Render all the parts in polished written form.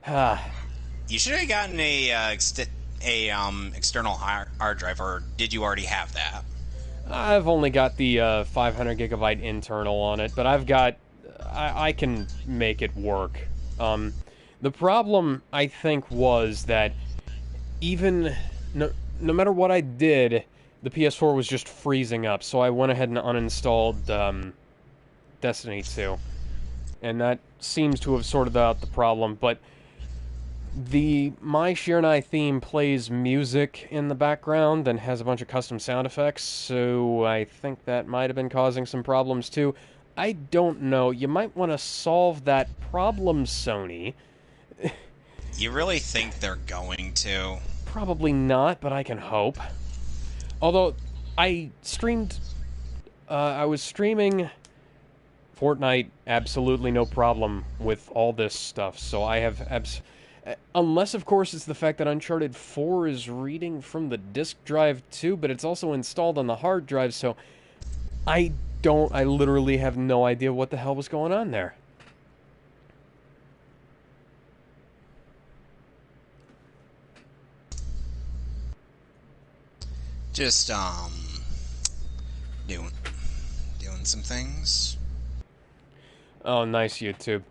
You should have gotten a external hard drive, or did you already have that? I've only got the 500 gigabyte internal on it, but I've got... I can make it work. The problem, I think, was that even... No matter what I did, the PS4 was just freezing up, so I went ahead and uninstalled Destiny 2. And that seems to have sorted out the problem, but the My Shirnai theme plays music in the background and has a bunch of custom sound effects, so I think that might have been causing some problems too. I don't know. You might want to solve that problem, Sony. You really think they're going to? Probably not, but I can hope. Although, I streamed... I was streaming Fortnite absolutely no problem with all this stuff, so I have... Unless, of course, it's the fact that Uncharted 4 is reading from the disk drive too, but it's also installed on the hard drive, so I literally have no idea what the hell was going on there. Just, doing some things. Oh, nice, YouTube.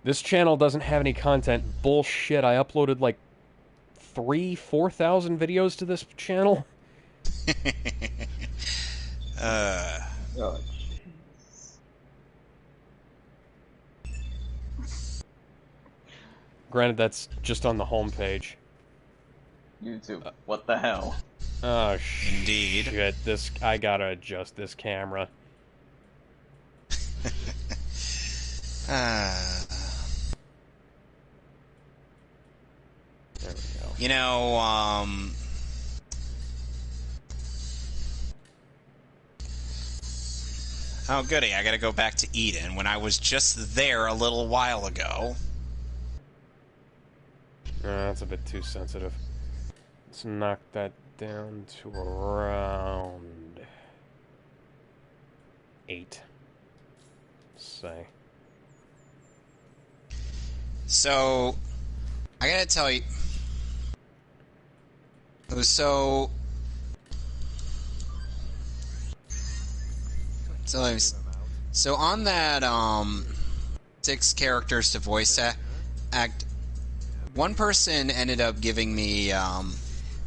This channel doesn't have any content. Bullshit, I uploaded like 4,000 videos to this channel. Oh, Granted, that's just on the homepage. YouTube, what the hell? Oh, Indeed. shit. I gotta adjust this camera. There we go. You know, oh, goody, I gotta go back to Eden when I was just there a little while ago. That's a bit too sensitive. Let's knock that down to around 8. Say. So, I gotta tell you... So on that, 6 characters to voice act, one person ended up giving me,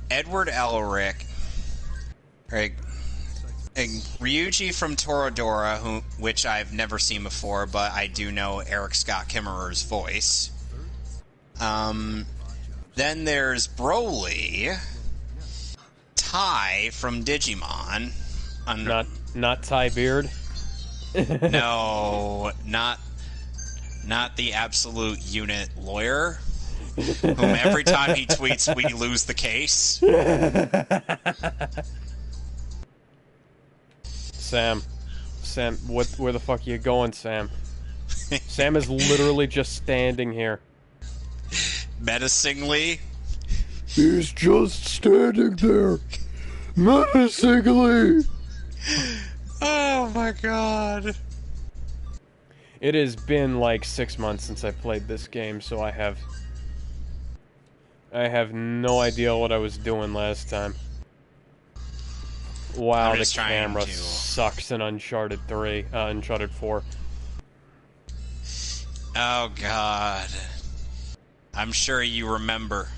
Edward Elric, right, Ryuji from Toradora, which I've never seen before, but I do know Eric Scott Kimmerer's voice. Then there's Broly, Ty from Digimon. Not Ty Beard. No, not the absolute unit lawyer, whom every time he tweets we lose the case. Sam, where the fuck are you going, Sam? Sam is literally just standing here. Menacingly. He's just standing there, menacingly. Oh my god. It has been like 6 months since I played this game, so I have no idea what I was doing last time. Wow, the camera sucks in Uncharted 4. Oh god. I'm sure you remember.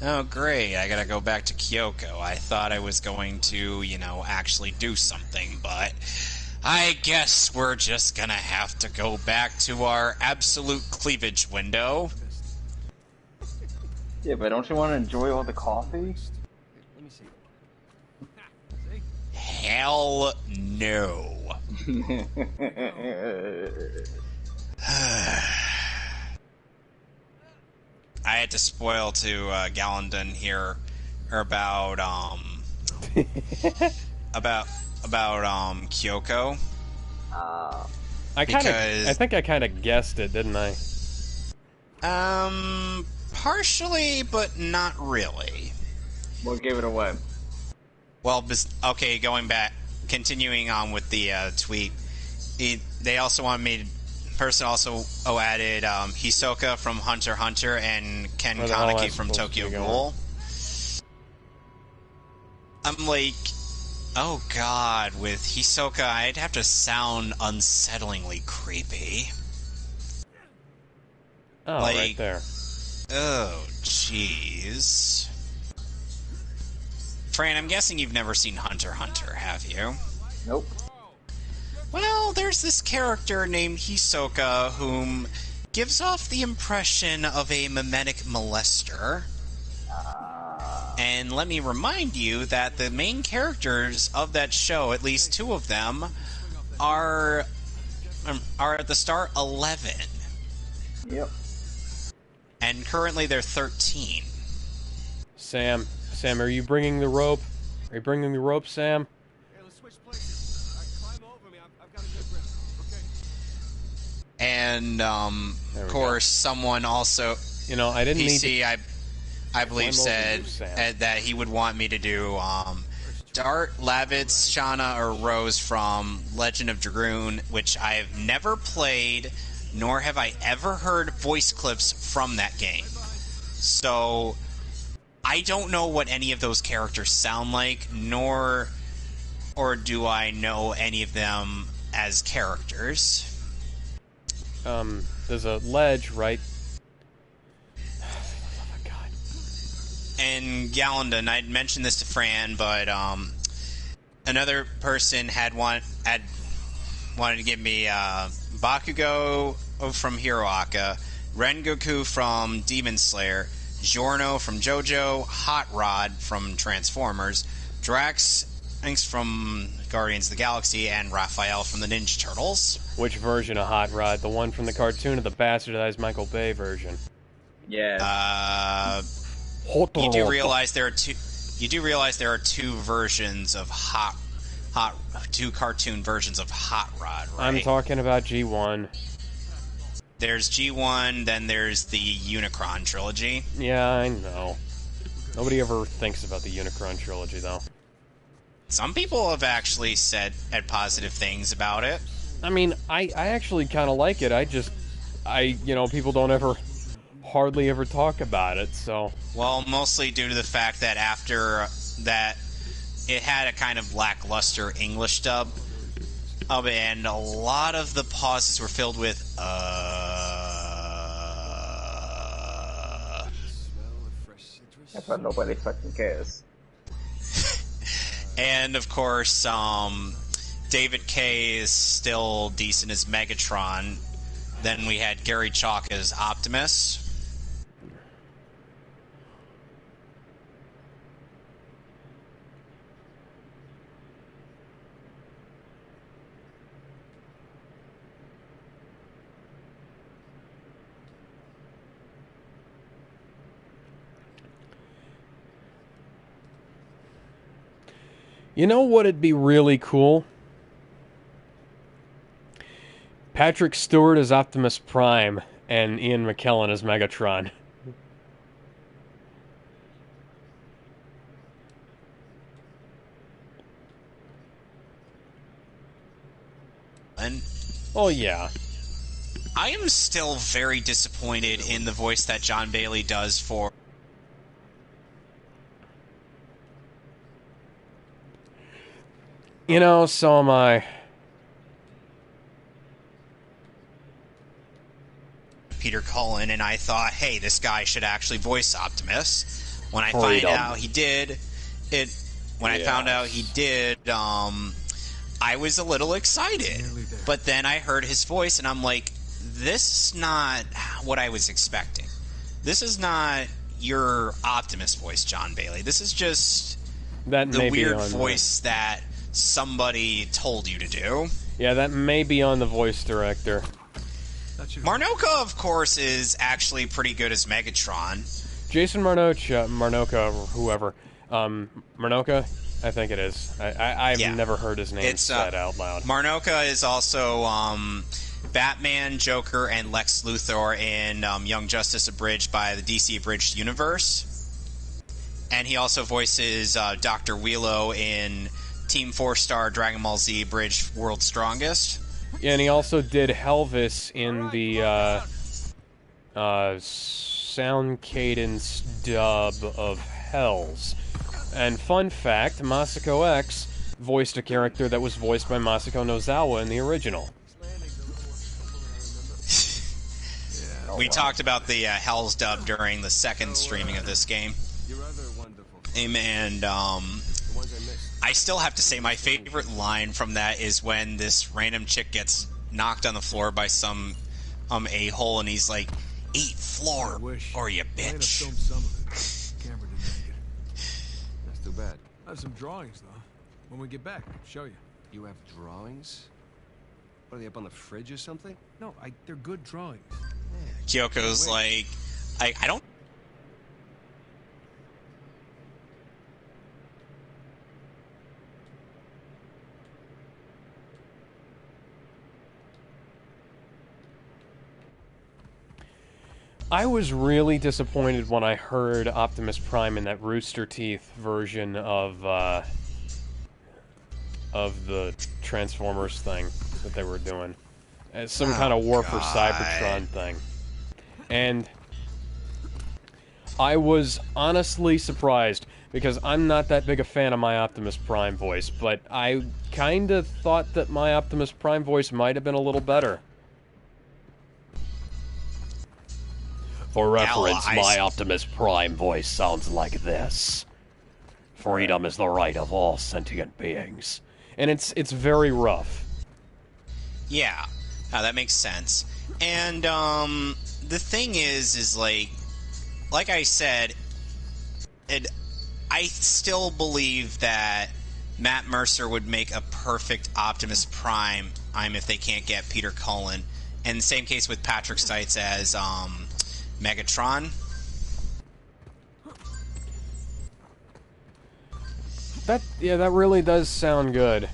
Oh great, I gotta go back to Kyoko. I thought I was going to, you know, actually do something, but I guess we're just gonna have to go back to our absolute cleavage window. Yeah, but don't you want to enjoy all the coffee? Hell no. I had to spoil to Gallandon here about Kyoko. I think I kind of guessed it, didn't I? Partially, but not really. What gave it away? Well, okay, continuing on with the tweet, they also want me person also added Hisoka from Hunter x Hunter and Ken Where the hell am I Kaneki from supposed to Tokyo be going? Ghoul. I'm like, oh god, with Hisoka, I'd have to sound unsettlingly creepy. Oh, Like, right there. Oh, jeez. Fran, I'm guessing you've never seen Hunter x Hunter, have you? Nope. Well, there's this character named Hisoka whom gives off the impression of a mimetic molester. And let me remind you that the main characters of that show, at least 2 of them, are at the start 11. Yep. And currently they're 13. Sam, are you bringing the rope? Are you bringing the rope, Sam? Hey, let's switch places. Climb over me. I've got a good grip. Okay. And, There of we course, someone also... You know, I didn't need to... PC, I believe, Climb over said you, Sam. that he would want me to do Dart, Lavitz, Shauna, or Rose from Legend of Dragoon, which I have never played, nor have I ever heard voice clips from that game. So, I don't know what any of those characters sound like, nor do I know any of them as characters. There's a ledge right... And Gallandon, I'd mentioned this to Fran, but another person had wanted to give me Bakugo from Hiroaka, Rengoku from Demon Slayer, Giorno from JoJo, Hot Rod from Transformers, Drax from Guardians of the Galaxy, and Raphael from the Ninja Turtles. Which version of Hot Rod? The one from the cartoon or the bastardized Michael Bay version? Yeah. You do realize there are two. You do realize there are 2 versions of two cartoon versions of Hot Rod, right? I'm talking about G1. There's G1, then there's the Unicron trilogy. Yeah, I know. Nobody ever thinks about the Unicron trilogy, though. Some people have actually said positive things about it. I mean, I actually kind of like it. People don't ever, hardly ever talk about it, so... Well, mostly due to the fact that after that, it had a kind of lackluster English dub, and a lot of the pauses were filled with, That's why nobody fucking cares. And, of course, David Kaye is still decent as Megatron. Then we had Gary Chalk as Optimus. You know what'd be really cool? Patrick Stewart as Optimus Prime and Ian McKellen as Megatron. And Oh, yeah. I am still very disappointed in the voice that John Bailey does for... You know, so am I. Peter Cullen, and I thought, hey, this guy should actually voice Optimus. When I Freedom. found out he did, I found out he did, I was a little excited. But then I heard his voice, and I'm like, this is not what I was expecting. This is not your Optimus voice, John Bailey. This is just That the may be weird on voice that somebody told you to do. Yeah, that may be on the voice director. Marnoka, of course, is actually pretty good as Megatron. Jason Marnoka, or whoever. Marnoka? I think it is. I've Yeah. never heard his name It's, said out loud. Marnoka is also Batman, Joker, and Lex Luthor in Young Justice Abridged by the DC Abridged Universe. And he also voices Dr. Wheelo in Team 4-Star Dragon Ball Z Abridged World's Strongest. Yeah, and he also did Helvis in the sound cadence dub of Hells. And fun fact, Masako X voiced a character that was voiced by Masako Nozawa in the original. We talked about the Hell's dub during the second streaming of this game. And I still have to say my favorite line from that is when this random chick gets knocked on the floor by some a-hole, and he's like, "Eat floor, or you bitch." That's too bad. I have some drawings, though. When we get back, I'll show you. You have drawings? What, are they up on the fridge or something? No, they're good drawings. Kyoko's like, I don't... I was really disappointed when I heard Optimus Prime in that Rooster Teeth version of the Transformers thing that they were doing. As some kind of War for Cybertron thing. And I was honestly surprised, because I'm not that big a fan of my Optimus Prime voice, but I kinda thought that my Optimus Prime voice might have been a little better. For reference, my Optimus Prime voice sounds like this. Freedom is the right of all sentient beings. And it's very rough. Yeah, that makes sense. And, the thing is like I said, I still believe that Matt Mercer would make a perfect Optimus Prime if they can't get Peter Cullen. And the same case with Patrick Stites as, Megatron. That really does sound good.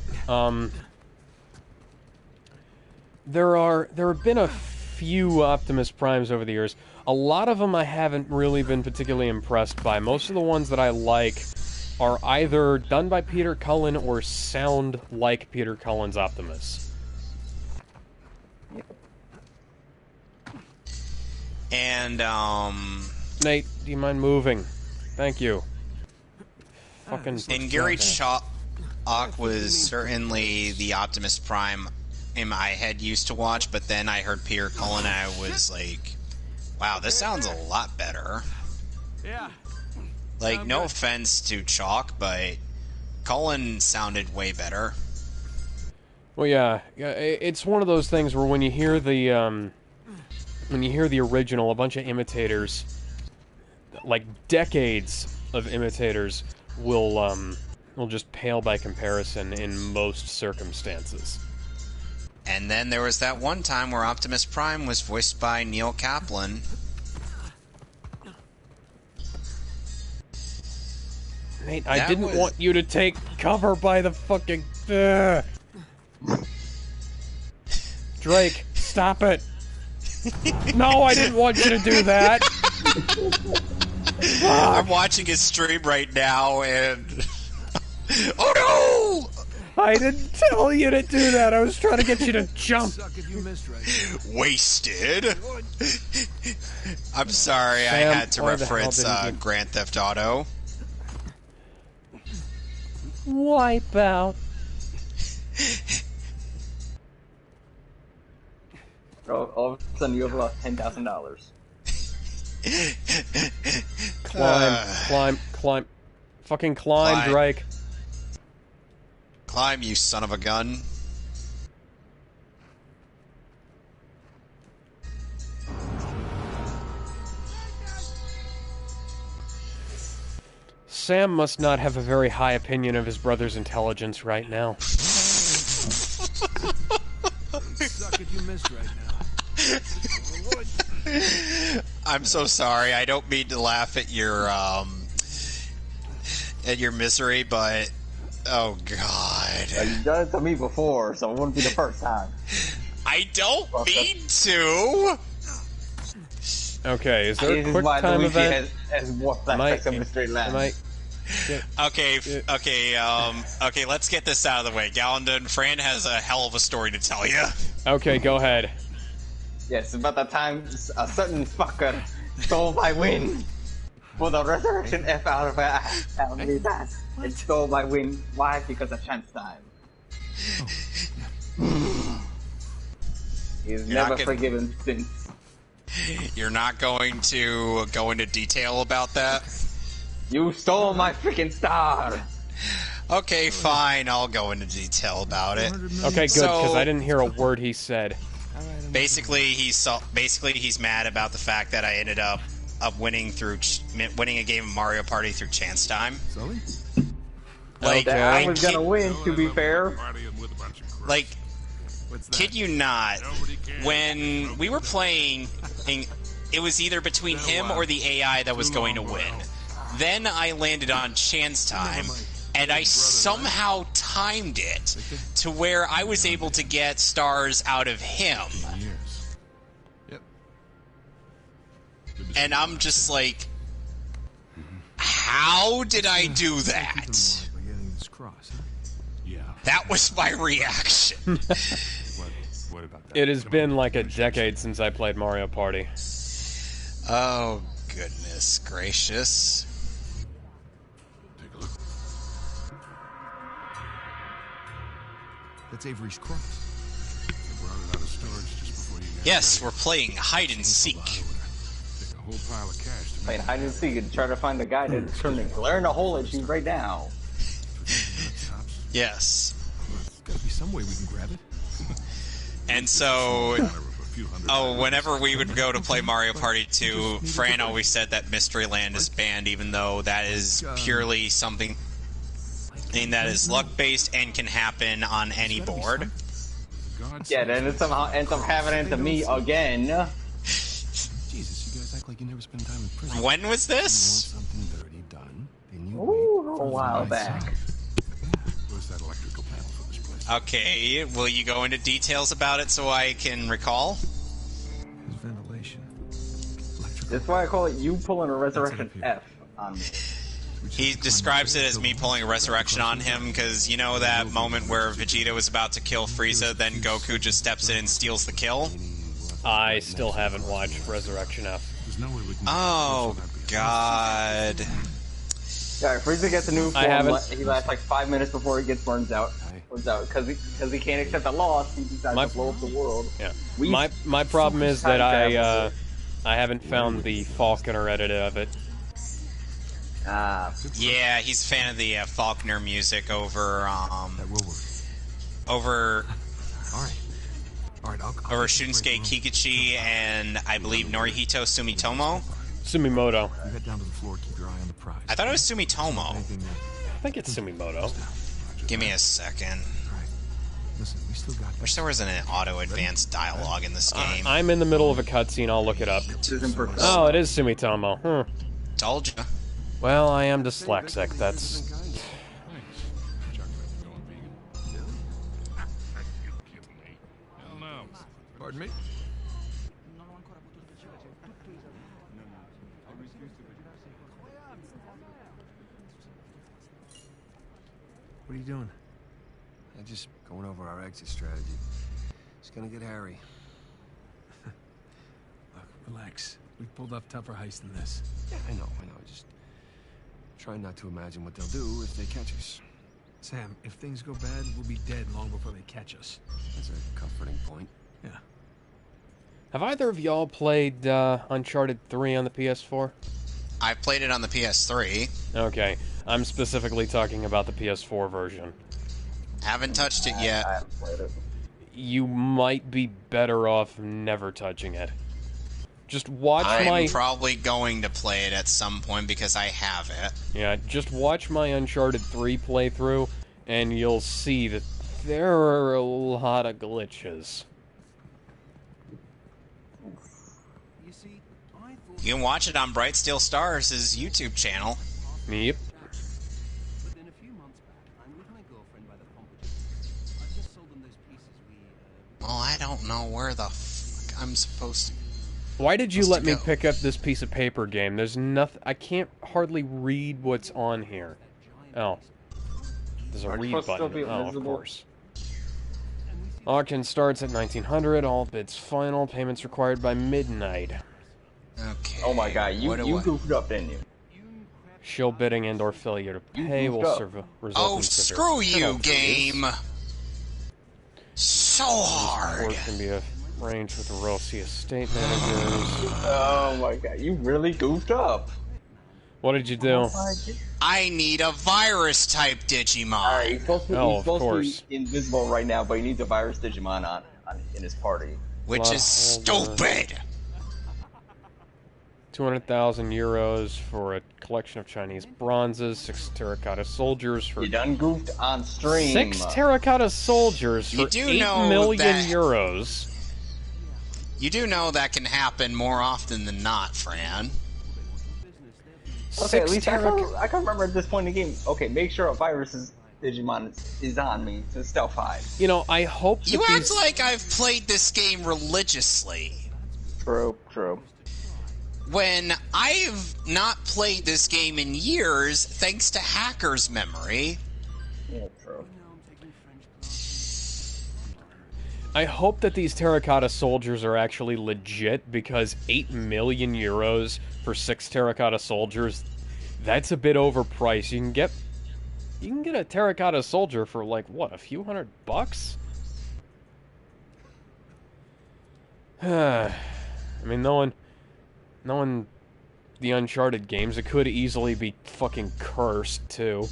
There have been a few Optimus Primes over the years. A lot of them I haven't really been particularly impressed by. Most of the ones that I like are either done by Peter Cullen or sound like Peter Cullen's Optimus. And, Nate, do you mind moving? Thank you. Fucking... And Gary Chalk was certainly the Optimus Prime I had used to watch, but then I heard Peter Cullen and I was like, wow, this sounds a lot better. Yeah. Like, no offense to Chalk, but Cullen sounded way better. Well, yeah, it's one of those things where when you hear the original, a bunch of imitators, like decades of imitators, will just pale by comparison in most circumstances. And then there was that one time where Optimus Prime was voiced by Neil Kaplan. Nate, I didn't want you to take cover by the fucking... Drake, stop it! No, I didn't want you to do that! I'm watching his stream right now, and... Oh no! I didn't tell you to do that. I was trying to get you to jump. Wasted. I'm sorry, Sam, I had to reference Grand Theft Auto. Wipeout. All of a sudden, you have lost $10,000. Climb. Fucking climb, Drake. Climb, you son of a gun. Sam must not have a very high opinion of his brother's intelligence right now. I'm so sorry. I don't mean to laugh at your misery, but oh god. You've done it to me before, so it wouldn't be the first time. I don't mean to. Okay, is there a quick time event? Okay, let's get this out of the way. Gallandon, Fran has a hell of a story to tell you. Okay, go ahead. Yes, about the time a certain fucker stole my win for the resurrection F out of me that and stole my win. Why? Because of chance time. He's never forgiven since. You're not going to go into detail about that? You stole my freaking star! Okay, fine, I'll go into detail about it. Okay, good, because I didn't hear a word he said. Basically, he's mad about the fact that I ended up winning a game of Mario Party through chance time. Sully? Like, That I was gonna win, to be fair. Like, kid you not, when we were playing, it was either between him or the AI that was going to win. Then I landed on chance time, and I somehow timed it to where I was able to get stars out of him. And I'm just like, how did I do that? That was my reaction. It has been like a decade since I played Mario Party. Oh, goodness gracious. Take a look. That's Avery's cross. They brought it out of storage just before you got Yes, ready. we're playing hide and seek. Take a whole pile of cash to Playing hide and seek and try to find the guy that's turning glaring a hole at you right now. Yes. There's gotta be some way we can grab it. And so, whenever we would go to play Mario Party 2, Fran always said that Mystery Land is banned, even though that is purely something that is luck-based and can happen on any board. Yeah, then it somehow ends up happening to me again. Jesus, you guys act like you never spend time in prison. When was You want this? something dirty done, then you Ooh, wait a while for the back. night. Where's that electrical panel for this place? Okay, will you go into details about it so I can recall? There's ventilation. Electrical. That's why I call it you pulling a resurrection here. F on me. He describes it as me pulling a resurrection on him, because you know that moment where Vegeta was about to kill Frieza, then Goku just steps in and steals the kill? I still haven't watched Resurrection F. There's no way we can Oh, God. Yeah, Frieza gets a new I haven't- form. He lasts like 5 minutes before he gets burned out. Because he can't accept the loss. He decides to blow up the world. Yeah. We- My problem is that Time I travel. haven't found the Falconer edit of it. Yeah, he's a fan of the Faulkner music over, That will work. over All right, I'll over Shunsuke Kikuchi and I believe Norihito Sumitomo. Sumimoto. You head down to the floor, keep your eye on the prize. I thought it was Sumitomo. Anything that... I think it's Sumimoto. Give me a second. Right. Listen, we still got Wish there was an auto-advanced dialogue in this game. I'm in the middle of a cutscene. I'll look it up. Oh, it is Sumitomo. Told ya. Well, I am dyslexic. That's... Pardon me? What are you doing? I'm just going over our exit strategy. It's gonna get hairy. Look, relax. We've pulled off tougher heists than this. Yeah, I know. Just try not to imagine what they'll do if they catch us. Sam, if things go bad, we'll be dead long before they catch us. That's a comforting point. Yeah. Have either of y'all played Uncharted 3 on the PS4? I played it on the PS3. Okay. I'm specifically talking about the PS4 version. Haven't touched it yet. I haven't played it. You might be better off never touching it. Just watch I'm probably going to play it at some point because I have it. Yeah, just watch my Uncharted 3 playthrough, and you'll see that there are a lot of glitches. You can watch it on Bright Steel Stars' YouTube channel. Yep. Within a few months back, I'm with my girlfriend by the Pompadour. I've just sold them those pieces we, Well, I don't know where the fuck I'm supposed to... Why did you Must let me go. pick up this piece of paper game? There's nothing... I can't hardly read what's on here. Oh. There's a Are you read supposed to button. be Oh, of invisible? course. Auction starts at 1900. All bids final. Payments required by midnight. Okay. Oh my god, you what do you I- goofed up, didn't you? Show bidding and or failure to You pay goofed will up. result Oh, in severe screw you, penalties. game! So hard! Court can be arranged with the Royalty estate managers. Oh my god, you really goofed up. What did you do? I need a virus-type Digimon! Alright, he's supposed to, Oh, he's of supposed course. to be invisible right now, but he needs a virus Digimon on in his party. Which is Hold on. stupid! 200,000 euros for a collection of Chinese bronzes. 6 terracotta soldiers for You done goofed on stream. 6 terracotta soldiers You for do 8 know million that- euros. You do know that can happen more often than not, Fran. Okay, at 6 least terracotta. I can remember at this point in the game. Okay, make sure a virus Digimon is on me to stealth hide. You know, I hope that You act these... like I've played this game religiously. True, true. When I've not played this game in years, thanks to hackers' memory. Yeah, true. I hope that these terracotta soldiers are actually legit, because 8 million euros for 6 terracotta soldiers, that's a bit overpriced. You can get a terracotta soldier for like what, a few $100? I mean, knowing the Uncharted games, it could easily be fucking cursed too.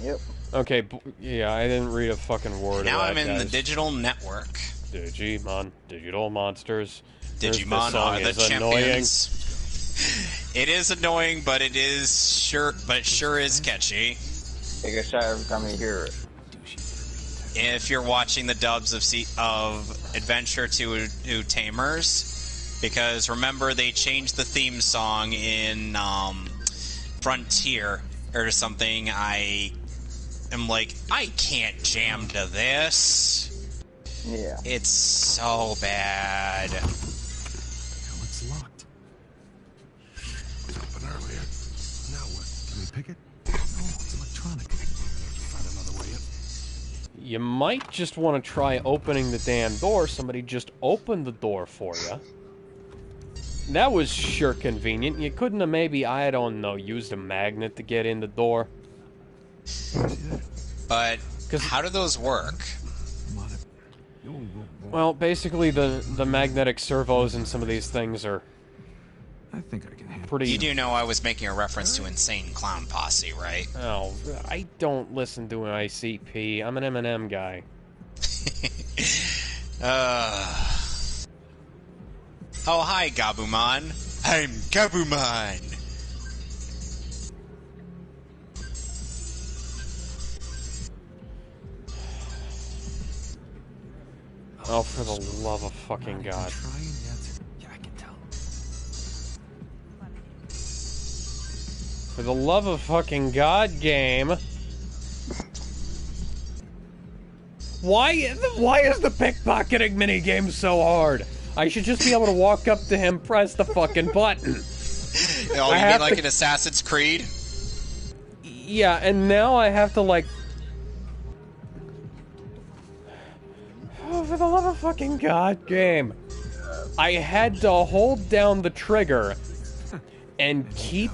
Yep. Okay, yeah, I didn't read a fucking word Now of that, I'm in the guys. digital network. Digimon, digital monsters. This Digimon song are the is annoying. champions. It is annoying, but it sure is catchy. Take a shot every time you hear it. If you're watching the dubs of Adventure to Tamers, because remember they changed the theme song in Frontier or something. I am like, I can't jam to this. Yeah. It's so bad. It's locked. It was open earlier. Now what? Can we pick it? No, it's electronic. Find another way in. You might just want to try opening the damn door. Somebody just opened the door for you. That was sure convenient. You couldn't have maybe, I don't know, used a magnet to get in the door. But how do those work? Well, basically the magnetic servos in some of these things are I think I can handle pretty... You do know I was making a reference to Insane Clown Posse, right? Oh, I don't listen to an ICP. I'm an M&M guy. Oh, hi, Gabumon. I'm Gabumon. Oh, for the love of fucking God. trying yet. Yeah, I can tell. For the love of fucking God, game. Why is the pickpocketing minigame so hard? I should just be able to walk up to him, press the fucking button. Oh, I you mean have like to- an Assassin's Creed? Yeah, and now I have to, like... Oh, for the love of fucking God, game. I had to hold down the trigger and keep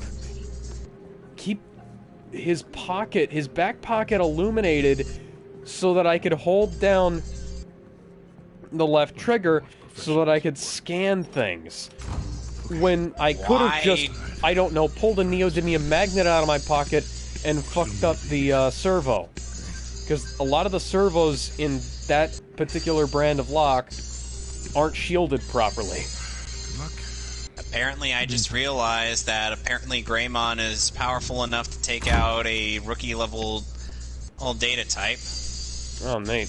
his back pocket illuminated so that I could hold down the left trigger so that I could scan things. When I could have Why? just, I don't know, pulled a neodymium magnet out of my pocket and fucked up the servo. Because a lot of the servos in that particular brand of lock aren't shielded properly. Good luck. Apparently, I just realized that apparently Greymon is powerful enough to take out a rookie-level data type. Oh, neat.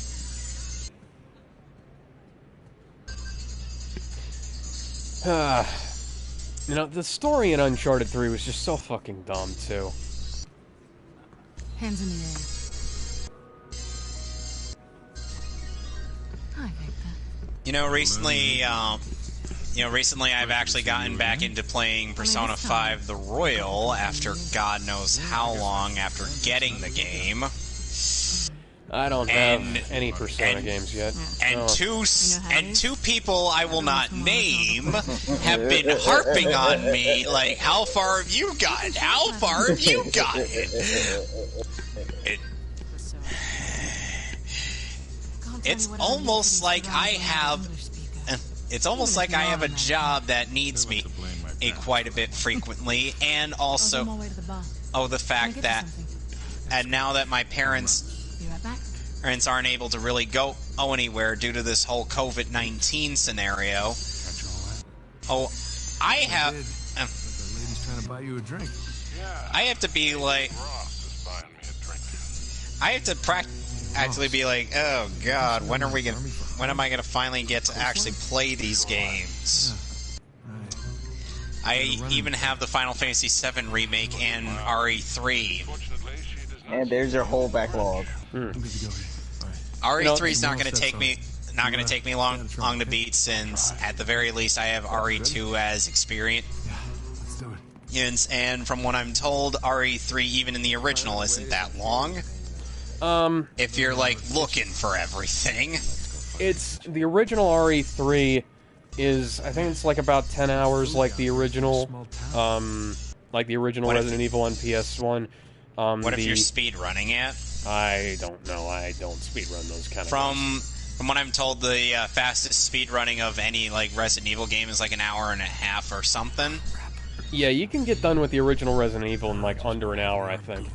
You know, the story in Uncharted 3 was just so fucking dumb, too. Hands in the air. Hi, Victor. Recently I've actually gotten back into playing Persona 5 The Royal after God knows how long after getting the game. I don't And- have any Persona and- games yet. And Oh. two people I will not name have been harping on me, like, how far have you gotten? How far have you gotten? It's almost like I have... It's almost like I have a job that needs me quite a bit frequently, and also... the fact that... And now that my parents aren't able to really go anywhere due to this whole COVID-19 scenario. I have... The lady's trying to buy you a drink. I have to be like... I have to actually be like, oh god, when am I gonna finally get to actually play these games? I even have the Final Fantasy VII Remake and RE3. And there's your whole backlog. RE3 is not going to take me long to beat, since at the very least I have RE2 as experience. Let's do it. And from what I'm told, RE3 even in the original isn't that long. If you're like looking for everything. It's the original RE3 is, I think it's like about 10 hours, like the original Resident Evil on PS1. What if you're speed running it? I don't know. I don't speed run those kind of games. From what I'm told, the fastest speed running of any like Resident Evil game is like an hour and a half or something. Yeah, you can get done with the original Resident Evil in like under an hour, I think.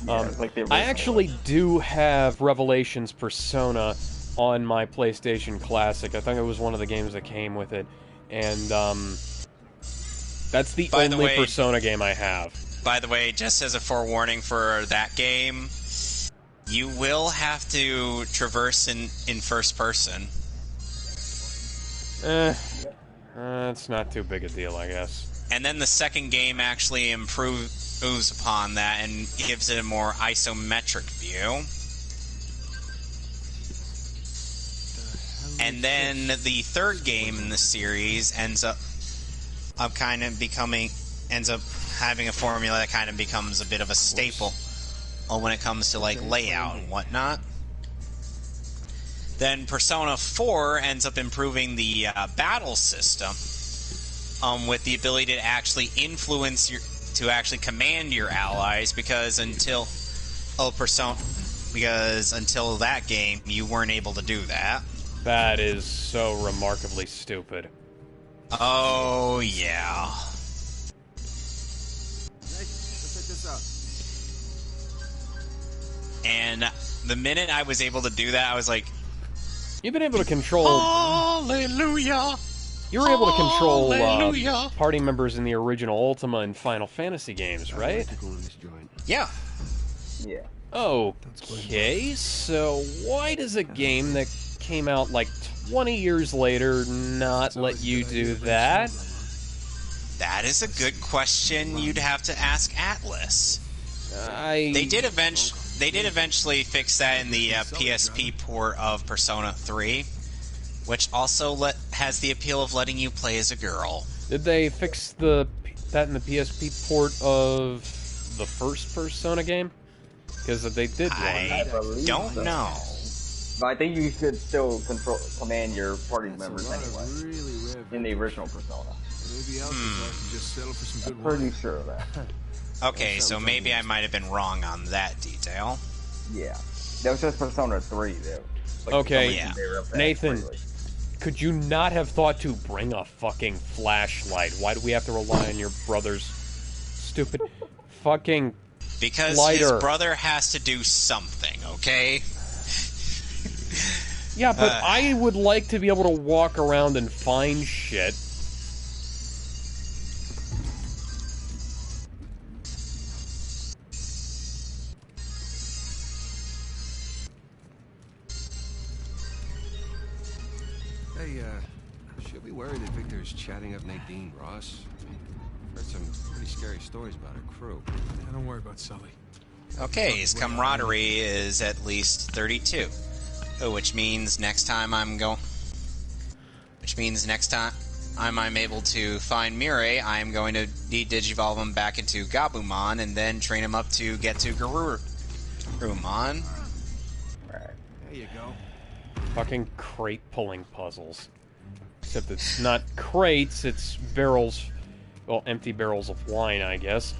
I actually do have Revelations Persona on my PlayStation Classic. I think it was one of the games that came with it, and that's the only Persona game I have. By the way, just as a forewarning for that game, you will have to traverse in first person. It's not too big a deal, I guess. And then the second game actually improves upon that and gives it a more isometric view. And then the third game in the series ends up having a formula that kind of becomes a bit of a staple when it comes to like layout and whatnot. Then Persona 4 ends up improving the battle system with the ability to actually actually command your allies, because until that game you weren't able to do that. That is so remarkably stupid. Oh yeah. And the minute I was able to do that, I was like, you've been able to control... Hallelujah! You were able to control party members in the original Ultima and Final Fantasy games, right? Yeah. Yeah. Okay, so why does a game that came out like 20 years later not let you do that? That is a good question. You'd have to ask Atlas. They did eventually fix that in the PSP port of Persona 3, which also has the appeal of letting you play as a girl. Did they fix that in the PSP port of the first Persona game? Because they did one. I don't know. But I think you could still command your party members anyway. In the original Persona. I'm pretty sure of that. Okay, so maybe I might have been wrong on that detail. Yeah. That was just Persona 3, though. Like, okay, yeah. Nathan, could you not have thought to bring a fucking flashlight? Why do we have to rely on your brother's stupid fucking Because lighter? his brother has to do something, okay? Yeah, but I would like to be able to walk around and find shit. Hey, should we worry that Victor's chatting up Nadine Ross? I've heard some pretty scary stories about her crew. Yeah, don't worry about Sully. Okay, his camaraderie is at least 32. Which means next time I'm able to find Mirai, I'm going to de-digivolve him back into Gabumon and then train him up to get to Garurumon. Right. you go. Fucking crate pulling puzzles. Except it's not crates, it's barrels. Well, empty barrels of wine, I guess.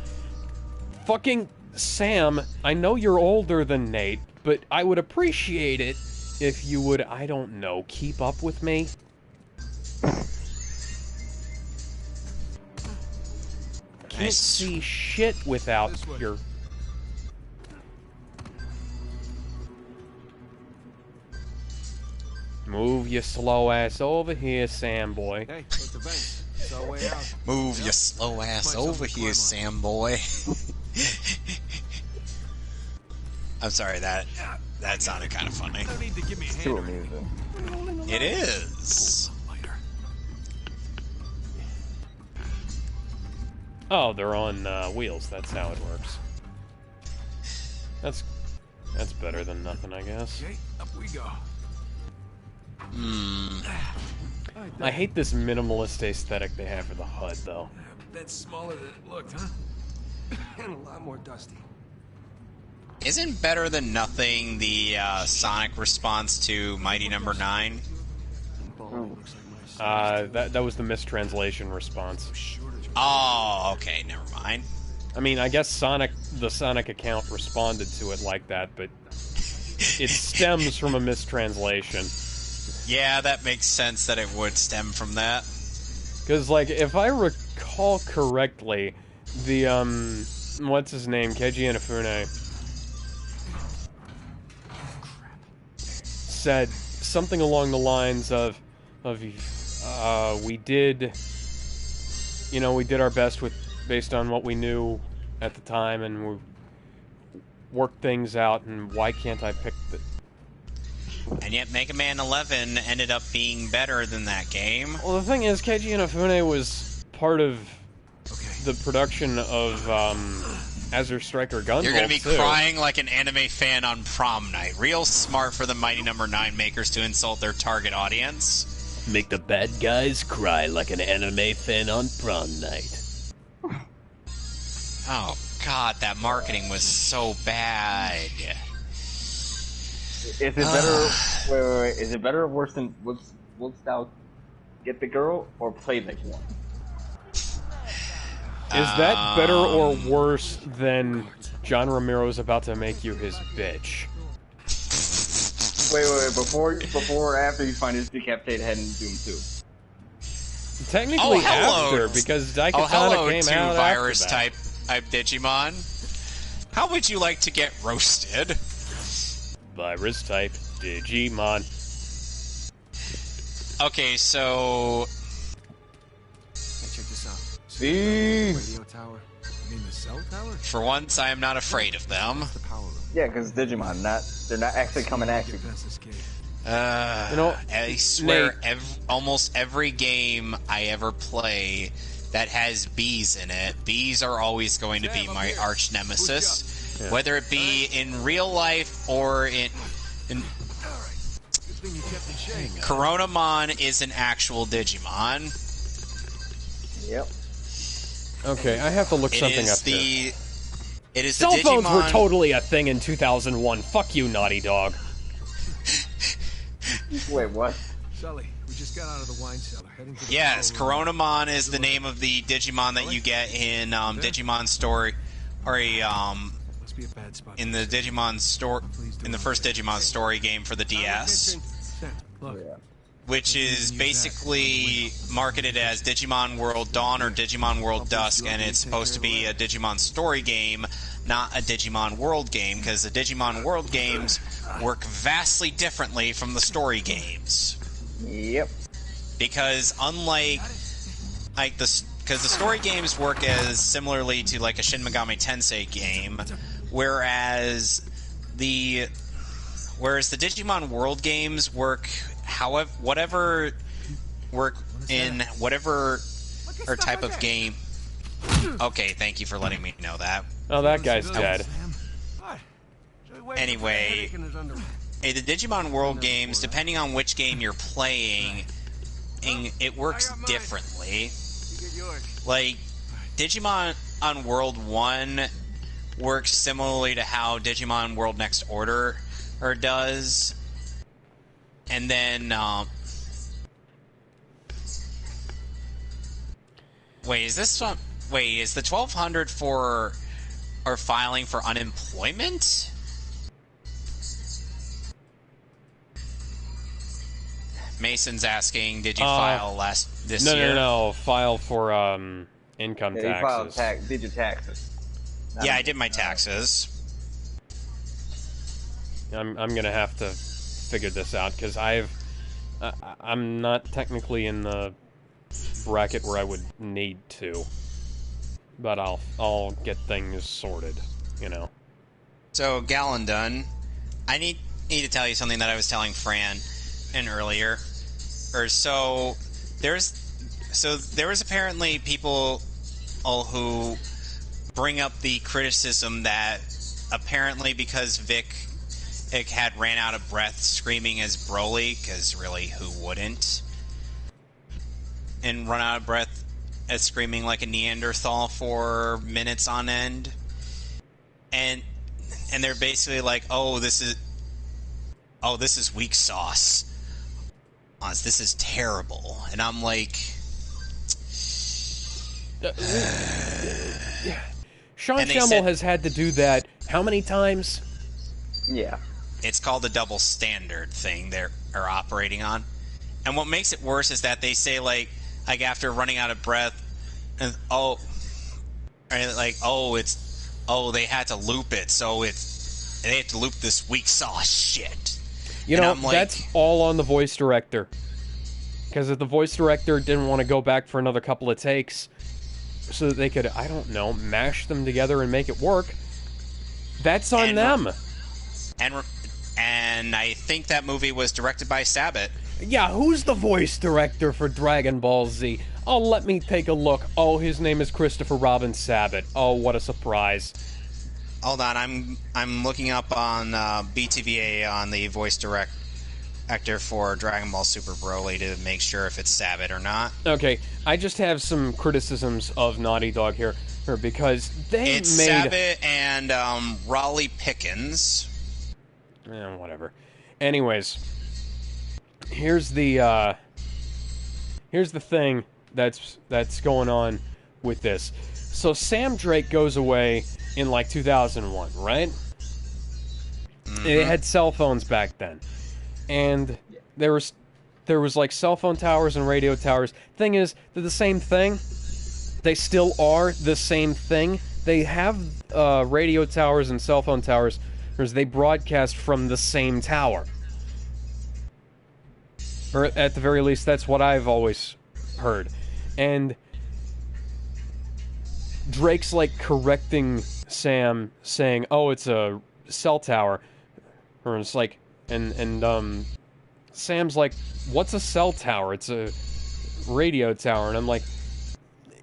Fucking Sam, I know you're older than Nate, but I would appreciate it if you would, I don't know, keep up with me. Can't see shit without your... Move your slow ass over here, Sam boy. Hey, what's the bench? It's our way out. Move your slow ass over here, Sam boy. I'm sorry, that sounded kind of funny. No need to give me a Too hand. amusing. It is. Oh, they're on wheels. That's how it works. That's better than nothing, I guess. Okay, up we go. I hate this minimalist aesthetic they have for the HUD, though. That's smaller than it looked, huh? And a lot more dusty. Isn't better than nothing the Sonic response to Mighty Number 9? That was the mistranslation response. Oh, okay, never mind. I mean, I guess the Sonic account responded to it like that, but it stems from a mistranslation. Yeah, that makes sense that it would stem from that. Because, like, if I recall correctly, the, what's his name? Keiji Inafune said something along the lines of we did our best based on what we knew at the time, and we worked things out, and why can't I pick the... And yet Mega Man 11 ended up being better than that game. Well, the thing is, Keiji Inafune was part of the production of Azure Striker Gunvolt. You're gonna be too. crying like an anime fan on prom night. Real smart for the Mighty Number 9 makers to insult their target audience. Make the bad guys cry like an anime fan on prom night. Oh god, that marketing was so bad. Is it better? wait. Is it better or worse than Whoops Out Get the Girl or Play Like One? Is that better or worse than John Romero's about to make you his bitch? Wait. Before or after you find his decapitated head in Doom 2? Technically after, because Daikatana came to out virus after that. type Digimon. How would you like to get roasted? Virus type Digimon. Okay, so Hey, check this out. See? Radio tower. You mean the cell tower? for once I am not afraid of them. The power room. Yeah, because Digimon, they're not actually coming at you. Defense escape. I swear, Nate. almost every game I ever play that has bees in it, bees are alwa't going to be my arch nemesis. Yeah. Whether it be in real life or in Good thing you kept in shape. Coronamon is an actual Digimon. Yep. Okay, I have to look It something is up here. It is Cell the phones Digimon. were totally a thing in 2001. Fuck you, Naughty Dog. Wait, what? Sully, we just got out of the wine cellar, heading to the Yes, power room. Coronamon is the name of the Digimon that you get in Digimon Story, or Must be a bad spot. in the Digimon store, in the first Digimon Story game for the DS, Look, which is basically marketed as Digimon World Dawn or Digimon World Dusk, and it's supposed to be a Digimon Story game, not a Digimon World game, because the Digimon World games work vastly differently from the story games. Yep. Because unlike because the story games work as similarly to like a Shin Megami Tensei game, whereas the Digimon World games work whatever or type of game. Okay, thank you for letting me know that. Oh, that guy's dead. Anyway, the Digimon World games, depending on which game you're playing, it works differently. Like, Digimon on World 1 works similarly to how Digimon World Next Order does, And then, wait, is this one? Wait, is the 1,200 for or filing for unemployment? Mason's asking, did you file this year? No. File for income Yeah, you filed taxes. did your taxes. Yeah, I did my taxes. I'm gonna have to figure this out because I'm not technically in the bracket where I would need to, but I'll get things sorted, you know. So, Gallondon, I need to tell you something that I was telling Fran earlier. There was apparently people who bring up the criticism that apparently because Vic had ran out of breath screaming as Broly, because really, who wouldn't? And run out of breath as screaming like a Neanderthal for minutes on end. And they're basically like, this is weak sauce. This is terrible. And I'm like, Sean Schemmel has had to do that how many times? Yeah. It's called the double standard thing they're operating on. And what makes it worse is that they say like after running out of breath, and they had to loop it, so they had to loop this weak sauce shit. You know, that's all on the voice director. Because if the voice director didn't want to go back for another couple of takes so that they could, I don't know, mash them together and make it work, that's on them. And I think that movie was directed by Sabat. Yeah, who's the voice director for Dragon Ball Z? Oh, let me take a look. Oh, his name is Christopher Robin Sabat. Oh, what a surprise. Hold on, I'm looking up on BTVA on the voice director for Dragon Ball Super Broly to make sure if it's Sabat or not. Okay, I just have some criticisms of Naughty Dog here because it's Sabat and Raleigh Pickens. Whatever. Anyways, here's the thing that's going on with this. So Sam Drake goes away in like 2001, right? Mm-hmm. They had cell phones back then, and there was like cell phone towers and radio towers. Thing is, they're the same thing. They still are the same thing. They have radio towers and cell phone towers, because they broadcast from the same tower. Or at the very least, that's what I've always heard. And Drake's like correcting Sam, saying, "Oh, it's a cell tower," or it's like, and Sam's like, "What's a cell tower? It's a radio tower." And I'm like,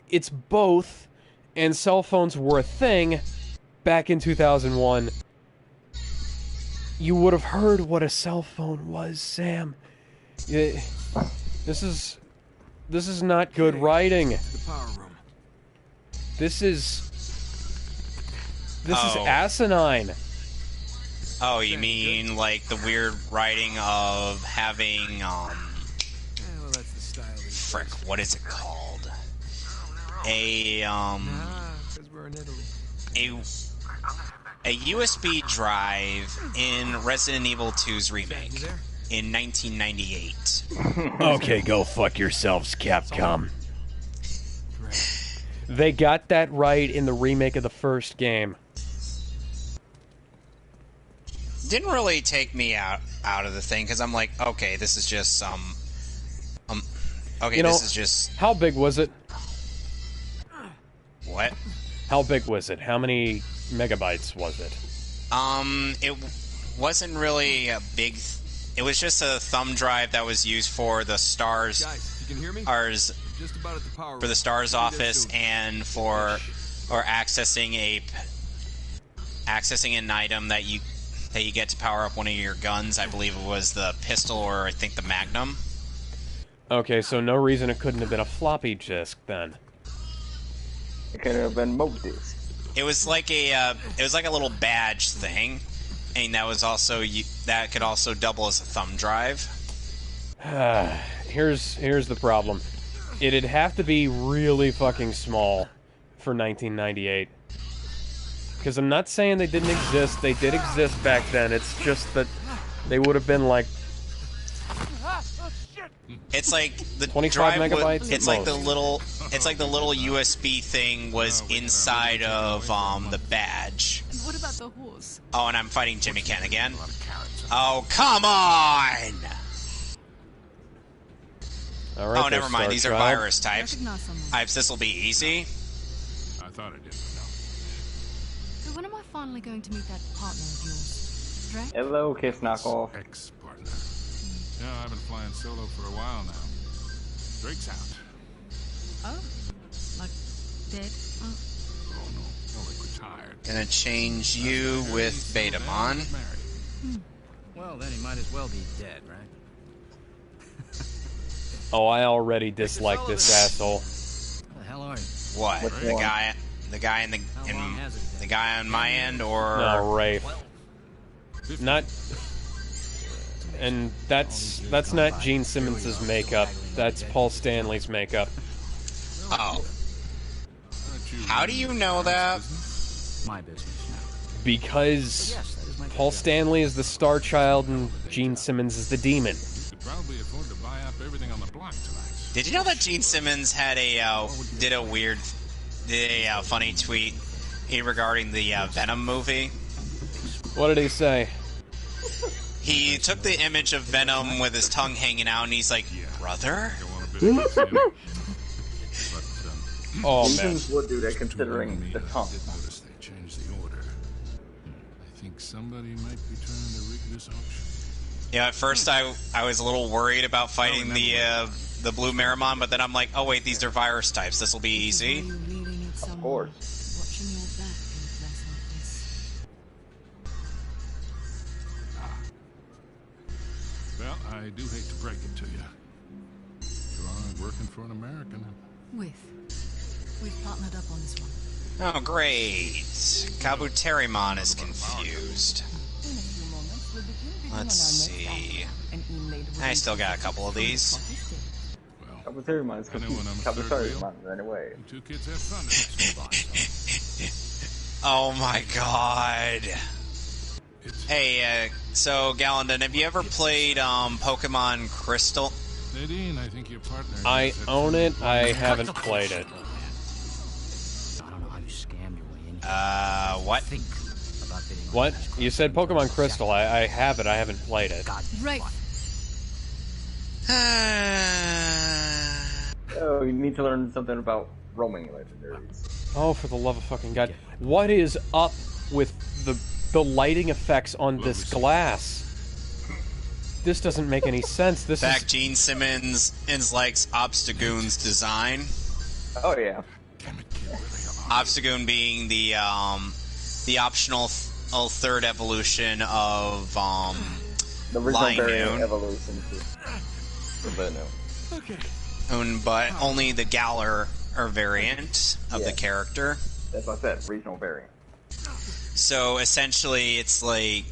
"It's both." And cell phones were a thing back in 2001. You would have heard what a cell phone was, Sam. This is not good writing. The power room. This is asinine. Oh, you mean like the weird writing of having Well, that's the style. frick, what is it called? A 'Cause we're in Italy. a USB drive in Resident Evil 2's remake in 1998. Okay, go fuck yourselves, Capcom. They got that right in the remake of the first game. Didn't really take me out of the thing, because I'm like, okay, this is just some this is just... How big was it? What? How big was it? How many megabytes was it? It wasn't really a big... It was just a thumb drive that was used for the STARS... Guys, you can hear me? Just about at the power room. For the STARS office and for... Or accessing an item that you get to power up one of your guns. I believe it was the pistol or I think the Magnum. Okay, so no reason it couldn't have been a floppy disk then. It could have been both discs. It was like a little badge thing, and that was also that could also double as a thumb drive. Here's the problem. It'd have to be really fucking small for 1998. Because I'm not saying they didn't exist. They did exist back then. It's just that they would have been like It's like the 25 drive megabytes at it's like the most. little USB thing was inside of the badge. And what about the horse? Oh, and I'm fighting Jimmy Ken again. Oh, come on! All right, Oh, never mind. These are virus types. Recognize someone. This will be easy. I thought I did, So when am I finally going to meet that partner of yours? Drake? Hello, Kiss Knockoff. but no. Ex-partner. Yeah, I've been flying solo for a while now. Drake's out. Oh. Like dead? Oh. Oh, no. More like retired. Gonna change you with Betamon. Married. Well, then he might as well be dead, right? Oh, I already dislike this asshole. What the hell are you? What? Which The one? guy in the guy on my end, or No, Rafe. Not. And that's not Gene Simmons' makeup. That's Paul Stanley's makeup. oh, how do you know that? My business now. Because Yes, that is my Paul Stanley is the star child and Gene Simmons is the demon. Could probably afford to buy up everything on the block tonight. Did you know that Gene Simmons had did a funny tweet regarding the Venom movie? What did he say? He took the image of Venom with his tongue hanging out, and he's like, "Brother." Go on a bit of a thin. But, Oh man. Reasons would do that considering the tongue. I did notice they changed the order. I think somebody might be trying to rig this auction. Yeah, at first I was a little worried about fighting the blue Marimon, but then I'm like, oh wait, these are virus types. This will be easy. You really need someone course. watching your back in a place like this. Well, I do hate to break it to you. You are working for an American. We've partnered up on this one. Oh great, Kabuterimon is confused. In a few moments, we'll begin bidding on our Let's next see. item, an inlaid I wooden still got a couple of these. Well, Kabuterimon is I know when I'm a third confused. wheel. Kabuterimon, anyway. you two kids have fun tonight. Oh my god. It's Hey, so Gallandon, have you ever played Pokemon Crystal? Nadine, I think your partner. I has own it. some- I haven't played it. I don't know how you scam your way in here. What? Think about bidding on What? that. You said Pokemon Crystal. I have it. I haven't played it. God, Right. Oh, you need to learn something about roaming legendaries. Oh, for the love of fucking God. What is up with the lighting effects on this glass? This doesn't make any sense. This In fact, is... Gene Simmons likes Obstagoon's design. Oh yeah. Damn it, kid, where the hell are Obstagoon being the optional third evolution of The original Line variant Noon. evolution to Revenant. but only the Galar or variant of the Yeah. character. That's what I said, regional variant. So essentially, it's like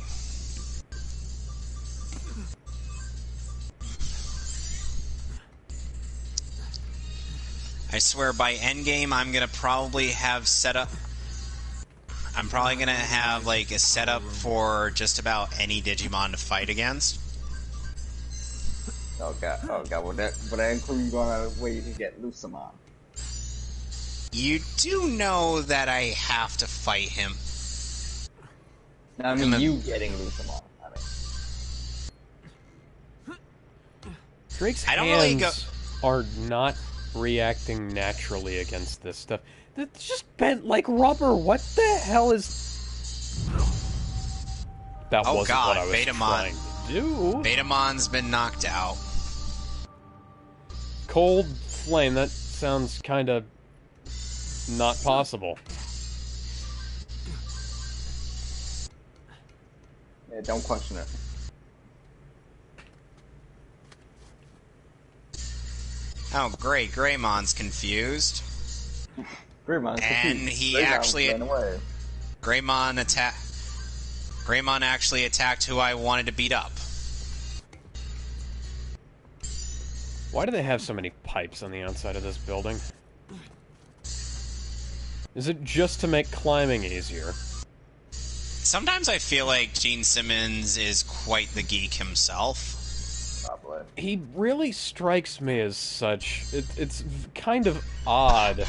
I swear by endgame, I'm gonna probably have set up. I'm probably gonna have like a setup for just about any Digimon to fight against. Oh god, would that include you going out of the way to get Lucamon? You do know that I have to fight him. No, I mean you getting Lucamon. I mean. Drake's I don't hands really go- are not reacting naturally against this stuff. It's just bent like rubber. What the hell is... That Oh wasn't god, what I was Betamon. trying to do. Betamon's been knocked out. Cold flame, that sounds kind of not possible. Yeah, don't question it. Oh great, Greymon's confused. Greymon's And confused. he Greymon's actually- ran away. Greymon actually attacked who I wanted to beat up. Why do they have so many pipes on the outside of this building? Is it just to make climbing easier? Sometimes I feel like Gene Simmons is quite the geek himself. Probably. He really strikes me as such. It's kind of odd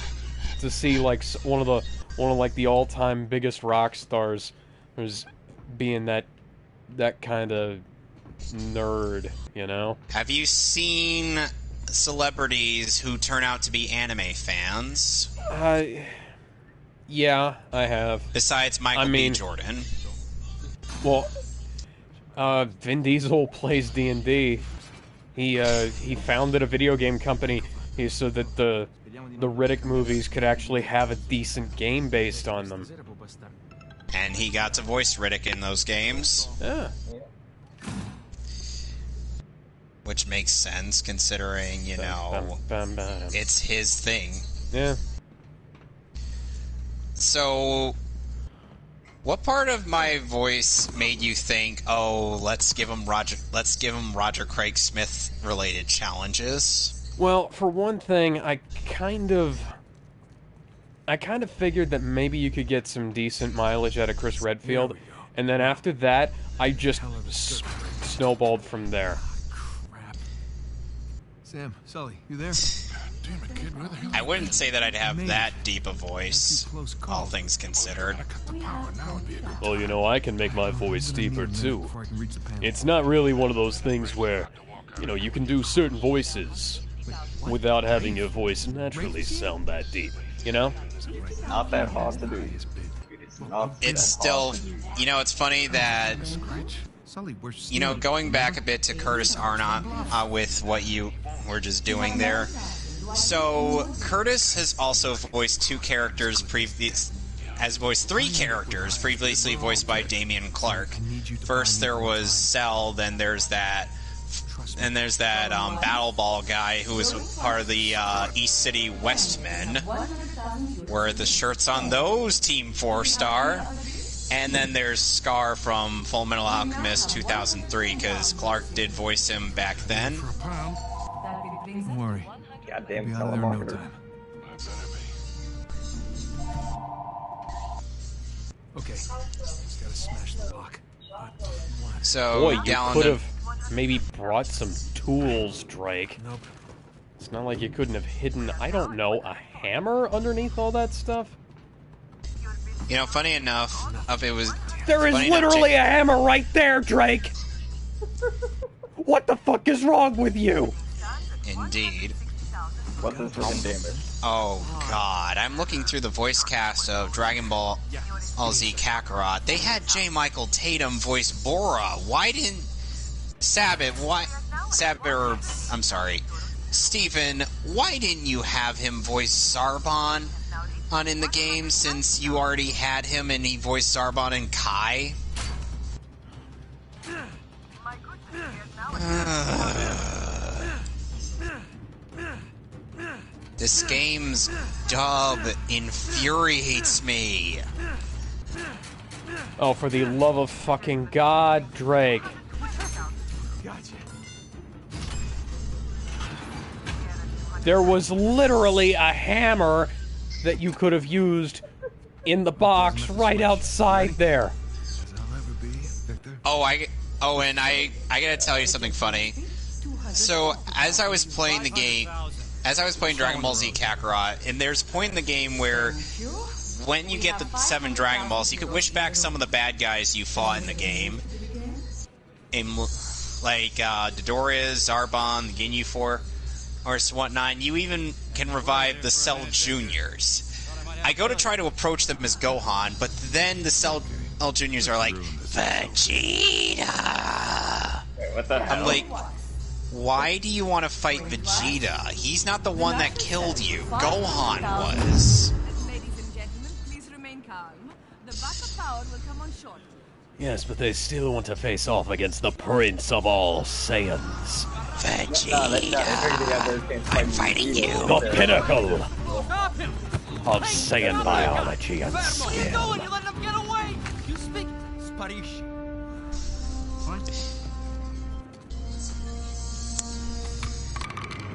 to see like one of like the all-time biggest rock stars who's being that kind of nerd, you know? Have you seen celebrities who turn out to be anime fans? Yeah, I have. Besides Michael B. Jordan. Well, Vin Diesel plays D&D. He founded a video game company so that the Riddick movies could actually have a decent game based on them. And he got to voice Riddick in those games. Yeah. Which makes sense, considering, you know, it's his thing. Yeah. So, what part of my voice made you think, oh, let's give him Roger Craig Smith related challenges? Well, for one thing, I kind of figured that maybe you could get some decent mileage out of Chris Redfield, and then after that, I just snowballed from there. Sam, Sully, you there? Damn it, kid, where the hell? I wouldn't say that I'd have that deep a voice, all things considered. Well, you know, I can make my voice deeper, too. It's not really one of those things where, you know, you can do certain voices without having your voice naturally sound that deep, you know? Not that hard to do. It's still, you know, it's funny that, you know, going back a bit to Curtis Arnott with what you were just doing there. So, Curtis has also voiced three characters previously voiced by Damian Clark. First there was Cell, then there's that Battle Ball guy who was part of the East City Westmen, where the shirts on those Team 4-star. And then there's Scar from Full Metal Alchemist 2003, because Clark did voice him back then. Don't worry. Goddamn Be out of there in no telemarketer. time. Okay, just gotta smash the lock. So, Boy, you down could the- have maybe brought some tools, Drake. Nope. It's not like you couldn't have hidden, I don't know, a hammer underneath all that stuff? You know, funny enough, There is literally a hammer right there, Drake! What the fuck is wrong with you? Indeed. What's this freaking damage? Oh god, I'm looking through the voice cast of Dragon Ball Z Kakarot. They had J. Michael Tatum voice Bora. Why didn't Steven, why didn't you have him voice Zarbon in the game, since you already had him and he voiced Zarbon and Kai? This game's dub infuriates me. Oh, for the love of fucking God, Drake. Gotcha. There was literally a hammer that you could have used in the box right outside there. As I'll ever be, Victor. And I gotta tell you something funny. So, as I was playing Dragon Ball Z Kakarot, and there's a point in the game where when you get the 7 Dragon Balls, you can wish back some of the bad guys you fought in the game. Like Dodoria, Zarbon, the Ginyu Force, whatnot. You even can revive the Cell Juniors. I go to try to approach them as Gohan, but then the Cell Juniors are like, Vegeta! Wait, what the hell? I'm like, why do you want to fight Vegeta? He's not the one that killed you. Gohan was. Ladies and gentlemen, please remain calm. The backup power will come on shortly. Yes, but they still want to face off against the Prince of all Saiyans. Vegeta, I'm fighting you. The pinnacle of Saiyan biology and skill. You let him get away! You speak Spanish.